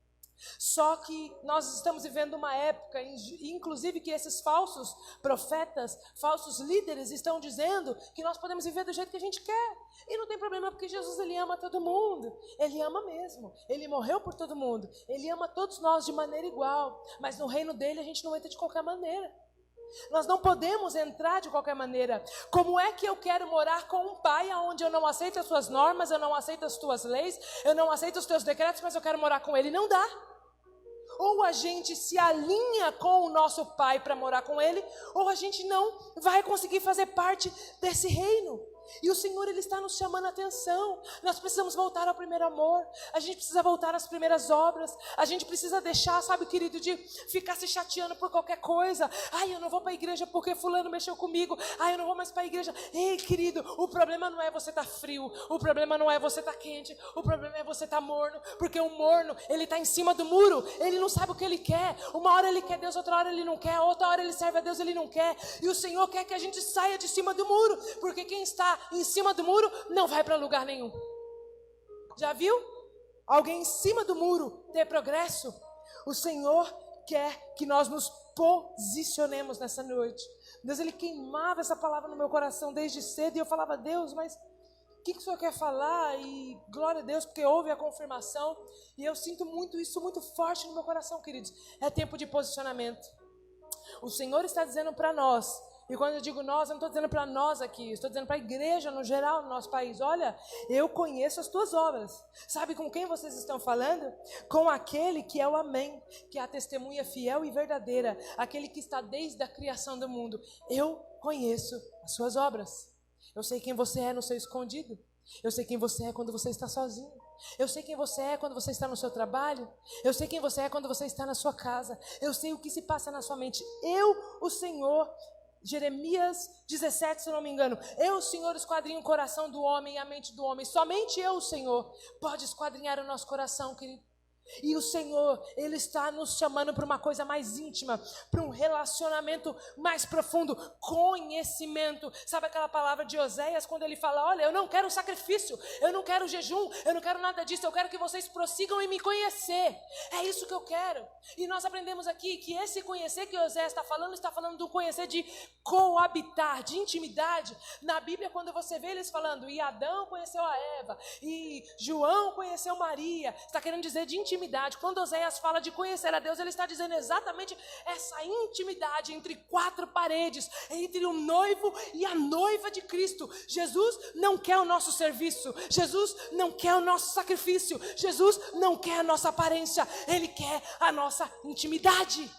A: Só que nós estamos vivendo uma época, inclusive que esses falsos profetas, falsos líderes estão dizendo que nós podemos viver do jeito que a gente quer. E não tem problema, porque Jesus ele ama todo mundo. Ele ama mesmo. Ele morreu por todo mundo. Ele ama todos nós de maneira igual. Mas no reino dele a gente não entra de qualquer maneira. Nós não podemos entrar de qualquer maneira. Como é que eu quero morar com um pai onde eu não aceito as suas normas, eu não aceito as tuas leis, eu não aceito os teus decretos, mas eu quero morar com ele? Não dá. Ou a gente se alinha com o nosso pai para morar com ele, ou a gente não vai conseguir fazer parte desse reino. E o Senhor ele está nos chamando a atenção. Nós precisamos voltar ao primeiro amor. A gente precisa voltar às primeiras obras. A gente precisa deixar, sabe, querido, de ficar se chateando por qualquer coisa. Ai, eu não vou para a igreja porque fulano mexeu comigo. Ai, eu não vou mais para a igreja. Ei, querido, o problema não é você estar frio. O problema não é você estar quente. O problema é você estar morno. Porque o morno, ele está em cima do muro. Ele não sabe o que ele quer. Uma hora ele quer Deus, outra hora ele não quer. Outra hora ele serve a Deus, ele não quer. E o Senhor quer que a gente saia de cima do muro. Porque quem está em cima do muro não vai para lugar nenhum. Já viu? Alguém em cima do muro ter progresso? O Senhor quer que nós nos posicionemos nessa noite. Deus, ele queimava essa palavra no meu coração desde cedo, e eu falava: Deus, mas o que o Senhor quer falar? E glória a Deus, porque houve a confirmação, e eu sinto muito isso, muito forte no meu coração, queridos. É tempo de posicionamento. O Senhor está dizendo para nós, e quando eu digo nós, eu não estou dizendo para nós aqui, estou dizendo para a igreja no geral, no nosso país: olha, eu conheço as tuas obras. Sabe com quem vocês estão falando? Com aquele que é o Amém, que é a testemunha fiel e verdadeira, aquele que está desde a criação do mundo. Eu conheço as suas obras. Eu sei quem você é no seu escondido. Eu sei quem você é quando você está sozinho. Eu sei quem você é quando você está no seu trabalho. Eu sei quem você é quando você está na sua casa. Eu sei o que se passa na sua mente. Eu, o Senhor, Jeremias 17, se eu não me engano. Eu, Senhor, esquadrinho o coração do homem e a mente do homem. Somente eu, Senhor, pode esquadrinhar o nosso coração, querido. E o Senhor, Ele está nos chamando para uma coisa mais íntima, para um relacionamento mais profundo, conhecimento. Sabe aquela palavra de Oséias, quando ele fala, olha, eu não quero sacrifício, eu não quero jejum, eu não quero nada disso, eu quero que vocês prossigam em me conhecer. É isso que eu quero. E nós aprendemos aqui que esse conhecer que Oséias está falando do conhecer de coabitar, de intimidade. Na Bíblia, quando você vê eles falando, e Adão conheceu a Eva, e João conheceu Maria, está querendo dizer de intimidade. Quando Oséias fala de conhecer a Deus, ele está dizendo exatamente essa intimidade entre quatro paredes, entre o noivo e a noiva de Cristo. Jesus não quer o nosso serviço, Jesus não quer o nosso sacrifício, Jesus não quer a nossa aparência, Ele quer a nossa intimidade.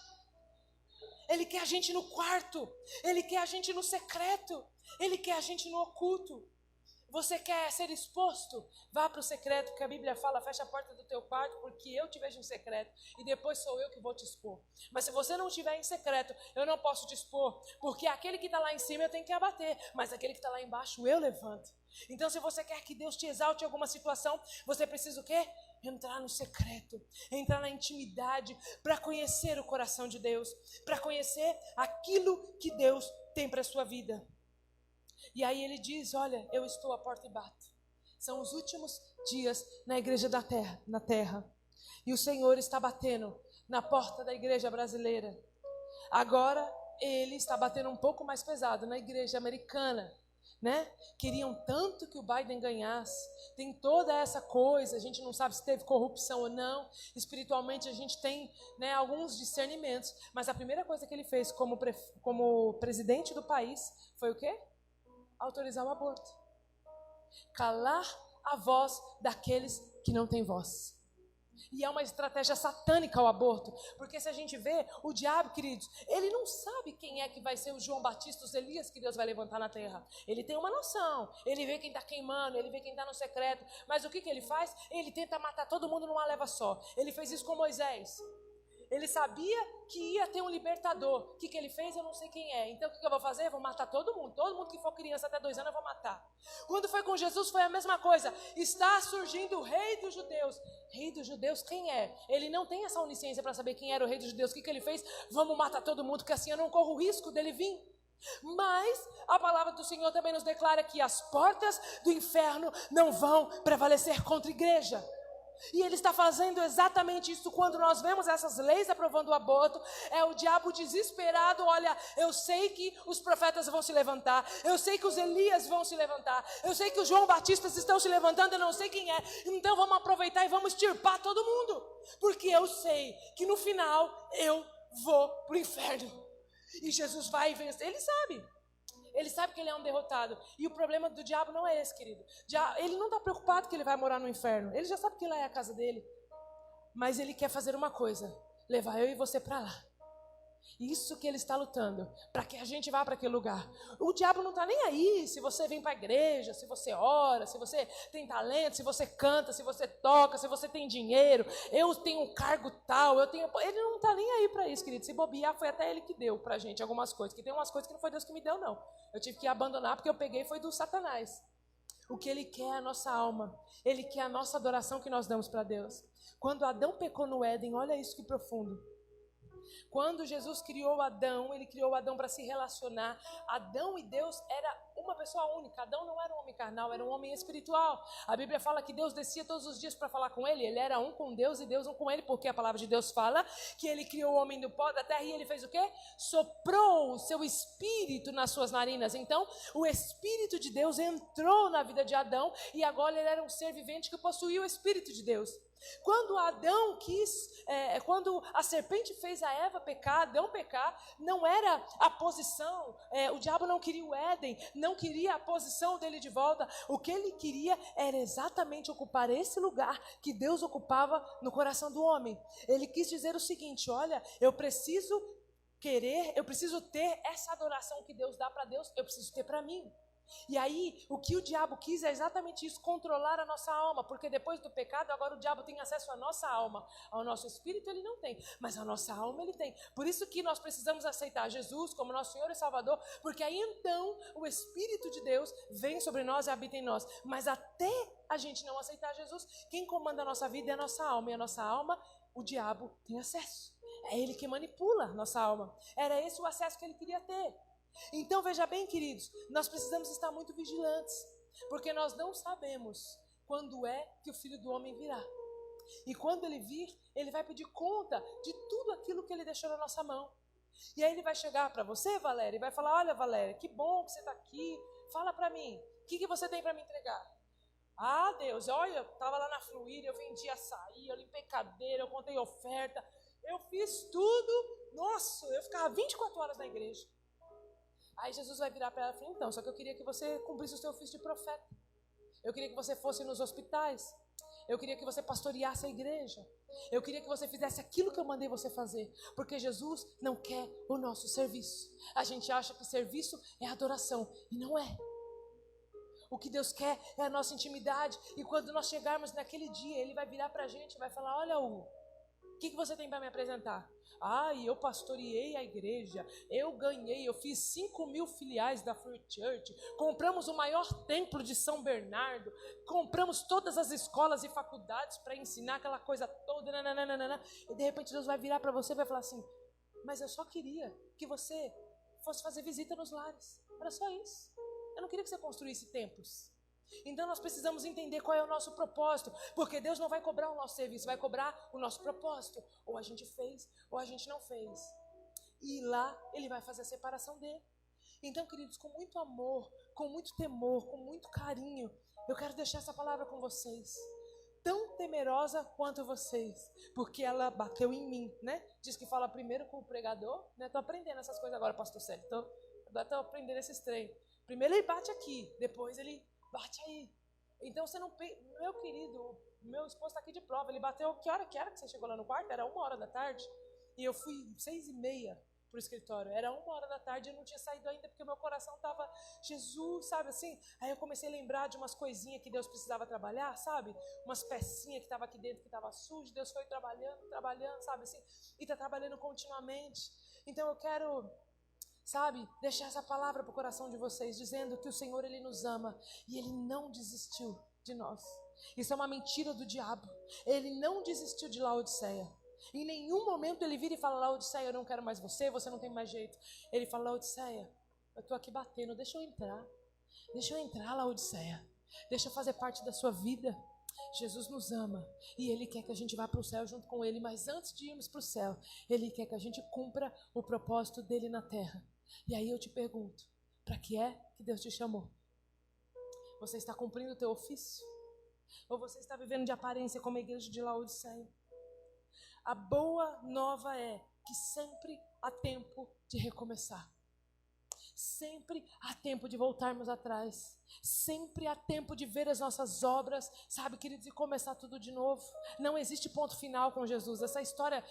A: Ele quer a gente no quarto, Ele quer a gente no secreto, Ele quer a gente no oculto. Você quer ser exposto? Vá para o secreto, que a Bíblia fala, fecha a porta do teu quarto, porque eu te vejo em secreto, e depois sou eu que vou te expor. Mas se você não estiver em secreto, eu não posso te expor, porque aquele que está lá em cima eu tenho que abater, mas aquele que está lá embaixo eu levanto. Então, se você quer que Deus te exalte em alguma situação, você precisa o quê? Entrar no secreto, entrar na intimidade, para conhecer o coração de Deus, para conhecer aquilo que Deus tem para a sua vida. E aí ele diz, olha, eu estou à porta e bato. São os últimos dias na igreja na terra. E o Senhor está batendo na porta da igreja brasileira. Agora ele está batendo um pouco mais pesado na igreja americana, né? Queriam tanto que o Biden ganhasse. Tem toda essa coisa, a gente não sabe se teve corrupção ou não. Espiritualmente a gente tem, né, alguns discernimentos. Mas a primeira coisa que ele fez como presidente do país foi o quê? Autorizar o aborto. Calar a voz daqueles que não têm voz. E é uma estratégia satânica o aborto, porque se a gente vê, o diabo, queridos, ele não sabe quem é que vai ser o João Batista, os Elias que Deus vai levantar na terra. Ele tem uma noção, ele vê quem está queimando, ele vê quem está no secreto, mas o que ele faz? Ele tenta matar todo mundo numa leva só. Ele fez isso com Moisés. Ele sabia que ia ter um libertador. O que ele fez? Eu não sei quem é. Então o que eu vou fazer? Eu vou matar todo mundo. Todo mundo que for criança até 2 anos eu vou matar. Quando foi com Jesus foi a mesma coisa. Está surgindo o rei dos judeus. Rei dos judeus quem é? Ele não tem essa onisciência para saber quem era o rei dos judeus. O que ele fez? Vamos matar todo mundo, que assim eu não corro o risco dele vir. Mas a palavra do Senhor também nos declara que as portas do inferno não vão prevalecer contra a igreja. E ele está fazendo exatamente isso quando nós vemos essas leis aprovando o aborto. É o diabo desesperado, olha, eu sei que os profetas vão se levantar, eu sei que os Elias vão se levantar, eu sei que os João Batistas estão se levantando, eu não sei quem é, então vamos aproveitar e vamos extirpar todo mundo, porque eu sei que no final eu vou para o inferno, e Jesus vai vencer, ele sabe que ele é um derrotado. E o problema do diabo não é esse, querido. Ele não está preocupado que ele vai morar no inferno. Ele já sabe que lá é a casa dele. Mas ele quer fazer uma coisa: levar eu e você para lá. Isso que ele está lutando, para que a gente vá para aquele lugar. O diabo não está nem aí se você vem para a igreja, se você ora, se você tem talento, se você canta, se você toca, se você tem dinheiro, eu tenho um cargo tal, ele não está nem aí para isso, querido. Se bobear, foi até ele que deu para a gente algumas coisas, que tem umas coisas que não foi Deus que me deu, não. Eu tive que abandonar porque eu peguei foi do Satanás. O que ele quer é a nossa alma, ele quer a nossa adoração que nós damos para Deus. Quando Adão pecou no Éden, olha isso que profundo. Quando Jesus criou Adão, ele criou Adão para se relacionar. Adão e Deus era uma pessoa única. Adão não era um homem carnal, era um homem espiritual. A Bíblia fala que Deus descia todos os dias para falar com ele. Ele era um com Deus e Deus um com ele, porque a palavra de Deus fala que ele criou o homem do pó da terra e ele fez o quê? Soprou o seu espírito nas suas narinas. Então, o espírito de Deus entrou na vida de Adão e agora ele era um ser vivente que possuía o espírito de Deus. Quando Adão quando a serpente fez a Eva pecar, Adão pecar, não era a posição, o diabo não queria o Éden, não queria a posição dele de volta, o que ele queria era exatamente ocupar esse lugar que Deus ocupava no coração do homem. Ele quis dizer o seguinte: olha, eu preciso ter essa adoração que Deus dá para Deus, eu preciso ter para mim. E aí, o que o diabo quis é exatamente isso, controlar a nossa alma, porque depois do pecado, agora o diabo tem acesso à nossa alma. Ao nosso espírito ele não tem, mas a nossa alma ele tem. Por isso que nós precisamos aceitar Jesus como nosso Senhor e Salvador, porque aí então o Espírito de Deus vem sobre nós e habita em nós. Mas até a gente não aceitar Jesus, quem comanda a nossa vida é a nossa alma, e a nossa alma, o diabo tem acesso. É ele que manipula a nossa alma. Era esse o acesso que ele queria ter. Então veja bem, queridos, nós precisamos estar muito vigilantes, porque nós não sabemos quando é que o Filho do Homem virá. E quando ele vir, ele vai pedir conta de tudo aquilo que ele deixou na nossa mão. E aí ele vai chegar para você, Valéria, e vai falar: olha, Valéria, que bom que você está aqui, fala para mim, o que você tem para me entregar? Ah, Deus, olha, eu estava lá na Fluir, eu vendi açaí, eu limpei cadeira, eu contei oferta, eu fiz tudo, nossa, eu ficava 24 horas na igreja. Aí Jesus vai virar para ela e falar: então, só que eu queria que você cumprisse o seu ofício de profeta. Eu queria que você fosse nos hospitais. Eu queria que você pastoreasse a igreja. Eu queria que você fizesse aquilo que eu mandei você fazer. Porque Jesus não quer o nosso serviço. A gente acha que serviço é adoração. E não é. O que Deus quer é a nossa intimidade. E quando nós chegarmos naquele dia, Ele vai virar para a gente e vai falar: olha, Hugo, o que você tem para me apresentar? Ah, eu pastoreei a igreja, eu fiz 5.000 filiais da Free Church, compramos o maior templo de São Bernardo, compramos todas as escolas e faculdades para ensinar aquela coisa toda, nananana. E de repente Deus vai virar para você e vai falar assim: mas eu só queria que você fosse fazer visita nos lares, era só isso. Eu não queria que você construísse templos. Então nós precisamos entender qual é o nosso propósito, porque Deus não vai cobrar o nosso serviço, vai cobrar o nosso propósito. Ou a gente fez, ou a gente não fez. E lá Ele vai fazer a separação dele. Então, queridos, com muito amor, com muito temor, com muito carinho, eu quero deixar essa palavra com vocês. Tão temerosa quanto vocês, porque ela bateu em mim, né? Diz que fala primeiro com o pregador, né? Tô aprendendo essas coisas agora, pastor Célio. Tô aprendendo esses trem. Primeiro ele bate aqui, depois ele bate aí. Então você não... Meu querido, meu esposo está aqui de prova. Ele bateu... Que hora que era que você chegou lá no quarto? Era 1h da tarde. E eu fui 6h30 pro escritório. Era 1h da tarde e eu não tinha saído ainda porque o meu coração estava... Jesus, sabe assim? Aí eu comecei a lembrar de umas coisinhas que Deus precisava trabalhar, sabe? Umas pecinhas que estavam aqui dentro que estavam sujas. Deus foi trabalhando, sabe assim? E está trabalhando continuamente. Então eu quero... Sabe, deixar essa palavra para o coração de vocês, dizendo que o Senhor, Ele nos ama e Ele não desistiu de nós. Isso é uma mentira do diabo. Ele não desistiu de Laodiceia. Em nenhum momento Ele vira e fala: Laodiceia, eu não quero mais você não tem mais jeito. Ele fala: Laodiceia, eu estou aqui batendo, deixa eu entrar, Laodiceia, deixa eu fazer parte da sua vida. Jesus nos ama e Ele quer que a gente vá para o céu junto com Ele, mas antes de irmos para o céu, Ele quer que a gente cumpra o propósito dEle na terra. E aí eu te pergunto, para que é que Deus te chamou? Você está cumprindo o teu ofício? Ou você está vivendo de aparência como a igreja de Laodiceia? A boa nova é que sempre há tempo de recomeçar. Sempre há tempo de voltarmos atrás. Sempre há tempo de ver as nossas obras, sabe, queridos, e começar tudo de novo. Não existe ponto final com Jesus. Essa história,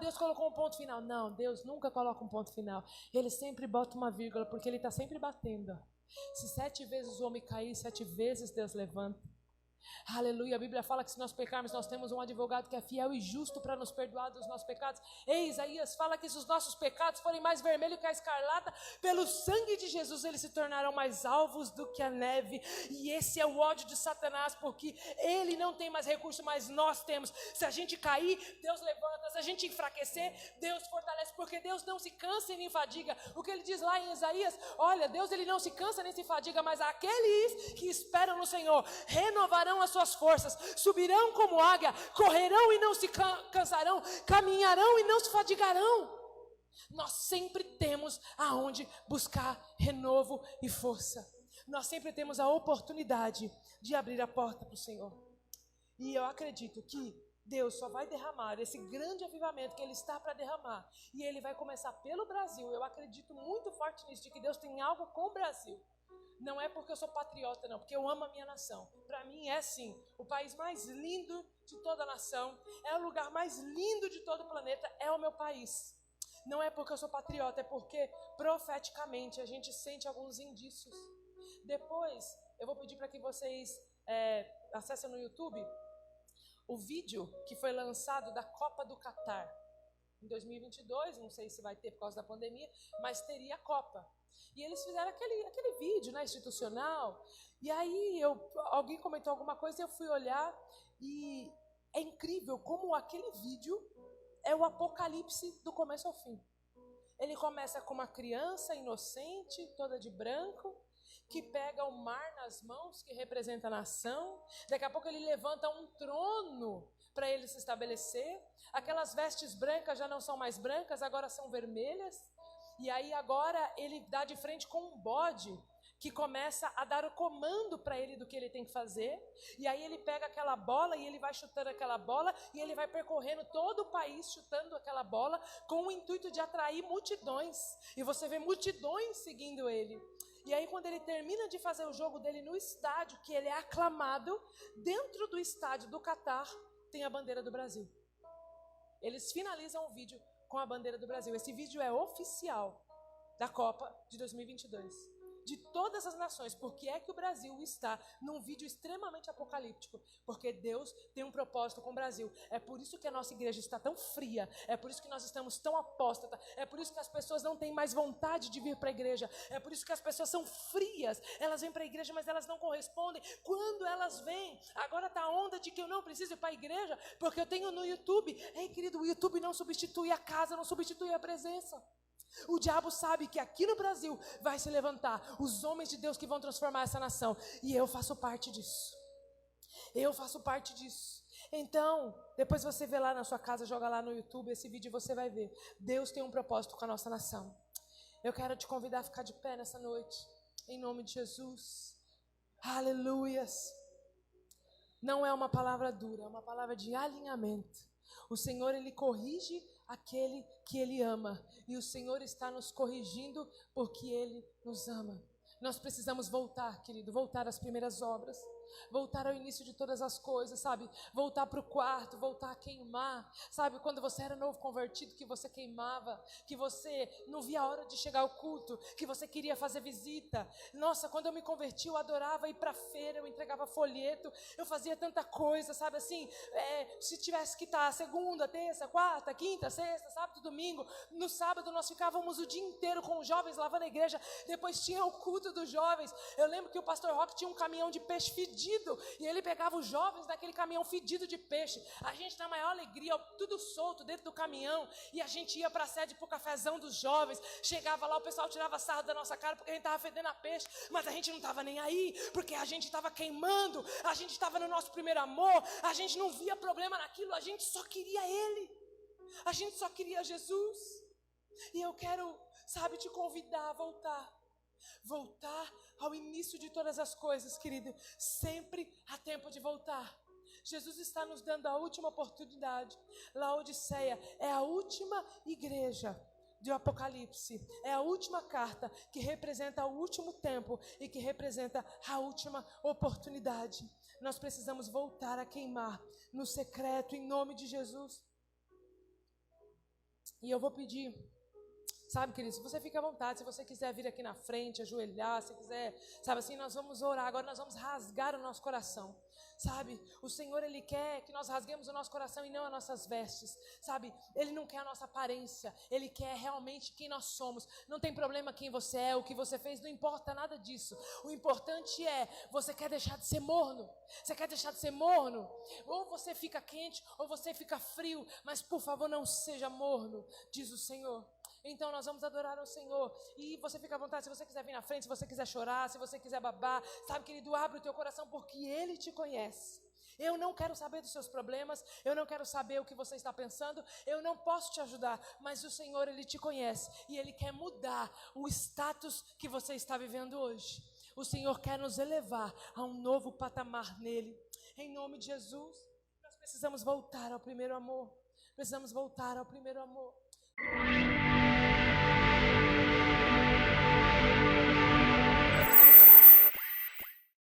A: Deus colocou um ponto final. Não, Deus nunca coloca um ponto final. Ele sempre bota uma vírgula, porque Ele está sempre batendo. Se 7 vezes o homem cair, 7 vezes Deus levanta. Aleluia, a Bíblia fala que se nós pecarmos, nós temos um advogado que é fiel e justo para nos perdoar dos nossos pecados. Isaías fala que se os nossos pecados forem mais vermelhos que a escarlata, pelo sangue de Jesus eles se tornarão mais alvos do que a neve. E esse é o ódio de Satanás, porque ele não tem mais recurso, mas nós temos. Se a gente cair, Deus levanta. Se a gente enfraquecer, Deus fortalece, porque Deus não se cansa e nem fadiga. O que ele diz lá em Isaías: olha, Deus ele não se cansa nem se fadiga, mas aqueles que esperam no Senhor renovarão as suas forças, subirão como águia, correrão e não se cansarão, caminharão e não se fadigarão. Nós sempre temos aonde buscar renovo e força. Nós sempre temos a oportunidade de abrir a porta para o Senhor. E eu acredito que Deus só vai derramar esse grande avivamento que Ele está para derramar. E Ele vai começar pelo Brasil. Eu acredito muito forte nisso, de que Deus tem algo com o Brasil. Não é porque eu sou patriota, não, porque eu amo a minha nação. Para mim é sim, o país mais lindo de toda a nação, é o lugar mais lindo de todo o planeta, é o meu país. Não é porque eu sou patriota, é porque profeticamente a gente sente alguns indícios Depois, eu vou pedir para que vocês acessem no YouTube o vídeo que foi lançado da Copa do Catar. Em 2022, não sei se vai ter por causa da pandemia, mas teria a Copa. E eles fizeram aquele vídeo, né, institucional. E aí alguém comentou alguma coisa e eu fui olhar. E é incrível como aquele vídeo é o apocalipse do começo ao fim. Ele começa com uma criança inocente, toda de branco, que pega o mar nas mãos, que representa a nação. Daqui a pouco ele levanta um trono para ele se estabelecer. Aquelas vestes brancas já não são mais brancas, agora são vermelhas. E aí agora ele dá de frente com um bode que começa a dar o comando para ele do que ele tem que fazer. E aí ele pega aquela bola e ele vai chutando aquela bola e ele vai percorrendo todo o país chutando aquela bola com o intuito de atrair multidões. E você vê multidões seguindo ele. E aí quando ele termina de fazer o jogo dele no estádio, que ele é aclamado, dentro do estádio do Catar tem a bandeira do Brasil. Eles finalizam o vídeo com a bandeira do Brasil. Esse vídeo é oficial da Copa de 2022. De todas as nações. Por que é que o Brasil está num vídeo extremamente apocalíptico? Porque Deus tem um propósito com o Brasil. É por isso que a nossa igreja está tão fria. É por isso que nós estamos tão apóstata. É por isso que as pessoas não têm mais vontade de vir para a igreja. É por isso que as pessoas são frias. Elas vêm para a igreja, mas elas não correspondem. Quando elas vêm, agora está a onda de que eu não preciso ir para a igreja, porque eu tenho no YouTube. Ei, querido, o YouTube não substitui a casa, não substitui a presença. O diabo sabe que aqui no Brasil vai se levantar os homens de Deus que vão transformar essa nação. E eu faço parte disso. Eu faço parte disso. Então, depois você vê lá na sua casa, joga lá no YouTube esse vídeo e você vai ver. Deus tem um propósito com a nossa nação. Eu quero te convidar a ficar de pé nessa noite. Em nome de Jesus. Aleluias. Não é uma palavra dura, é uma palavra de alinhamento. O Senhor, Ele corrige aquele que Ele ama. E o Senhor está nos corrigindo porque Ele nos ama. Nós precisamos voltar, querido, voltar às primeiras obras, voltar ao início de todas as coisas, sabe? Voltar para o quarto, voltar a queimar, sabe? Quando você era novo convertido, que você queimava, que você não via a hora de chegar ao culto, que você queria fazer visita. Nossa, quando eu me converti, eu adorava ir para a feira, eu entregava folheto, eu fazia tanta coisa, sabe assim? Se tivesse que estar segunda, terça, quarta, quinta, sexta, sábado, domingo, no sábado nós ficávamos o dia inteiro com os jovens lavando a igreja, depois tinha o culto dos jovens. Eu lembro que o pastor Rock tinha um caminhão de peixe fedido e ele pegava os jovens naquele caminhão fedido de peixe. A gente na maior alegria, tudo solto dentro do caminhão, e a gente ia para a sede pro cafezão dos jovens. Chegava lá, o pessoal tirava sarro da nossa cara porque a gente estava fedendo a peixe, mas a gente não estava nem aí, porque a gente estava queimando, a gente estava no nosso primeiro amor, a gente não via problema naquilo, a gente só queria Ele, a gente só queria Jesus. E eu quero, sabe, te convidar a voltar ao início de todas as coisas, querido. Sempre há tempo de voltar. Jesus está nos dando a última oportunidade. Laodiceia é a última igreja do Apocalipse. É a última carta que representa o último tempo e que representa a última oportunidade. Nós precisamos voltar a queimar no secreto, em nome de Jesus. E eu vou pedir, sabe, querido, se você fica à vontade, se você quiser vir aqui na frente, ajoelhar, se quiser, sabe assim, nós vamos orar, agora nós vamos rasgar o nosso coração, sabe? O Senhor, Ele quer que nós rasguemos o nosso coração e não as nossas vestes, sabe? Ele não quer a nossa aparência, Ele quer realmente quem nós somos. Não tem problema quem você é, o que você fez, não importa nada disso. O importante é, você quer deixar de ser morno? Você quer deixar de ser morno? Ou você fica quente, ou você fica frio, mas por favor não seja morno, diz o Senhor. Então nós vamos adorar ao Senhor. E você fica à vontade, se você quiser vir na frente, se você quiser chorar, se você quiser babar, sabe, querido, abre o teu coração porque Ele te conhece. Eu não quero saber dos seus problemas, eu não quero saber o que você está pensando, eu não posso te ajudar, mas o Senhor, Ele te conhece e Ele quer mudar o status que você está vivendo hoje. O Senhor quer nos elevar a um novo patamar nele. Em nome de Jesus, nós precisamos voltar ao primeiro amor. Precisamos voltar ao primeiro amor.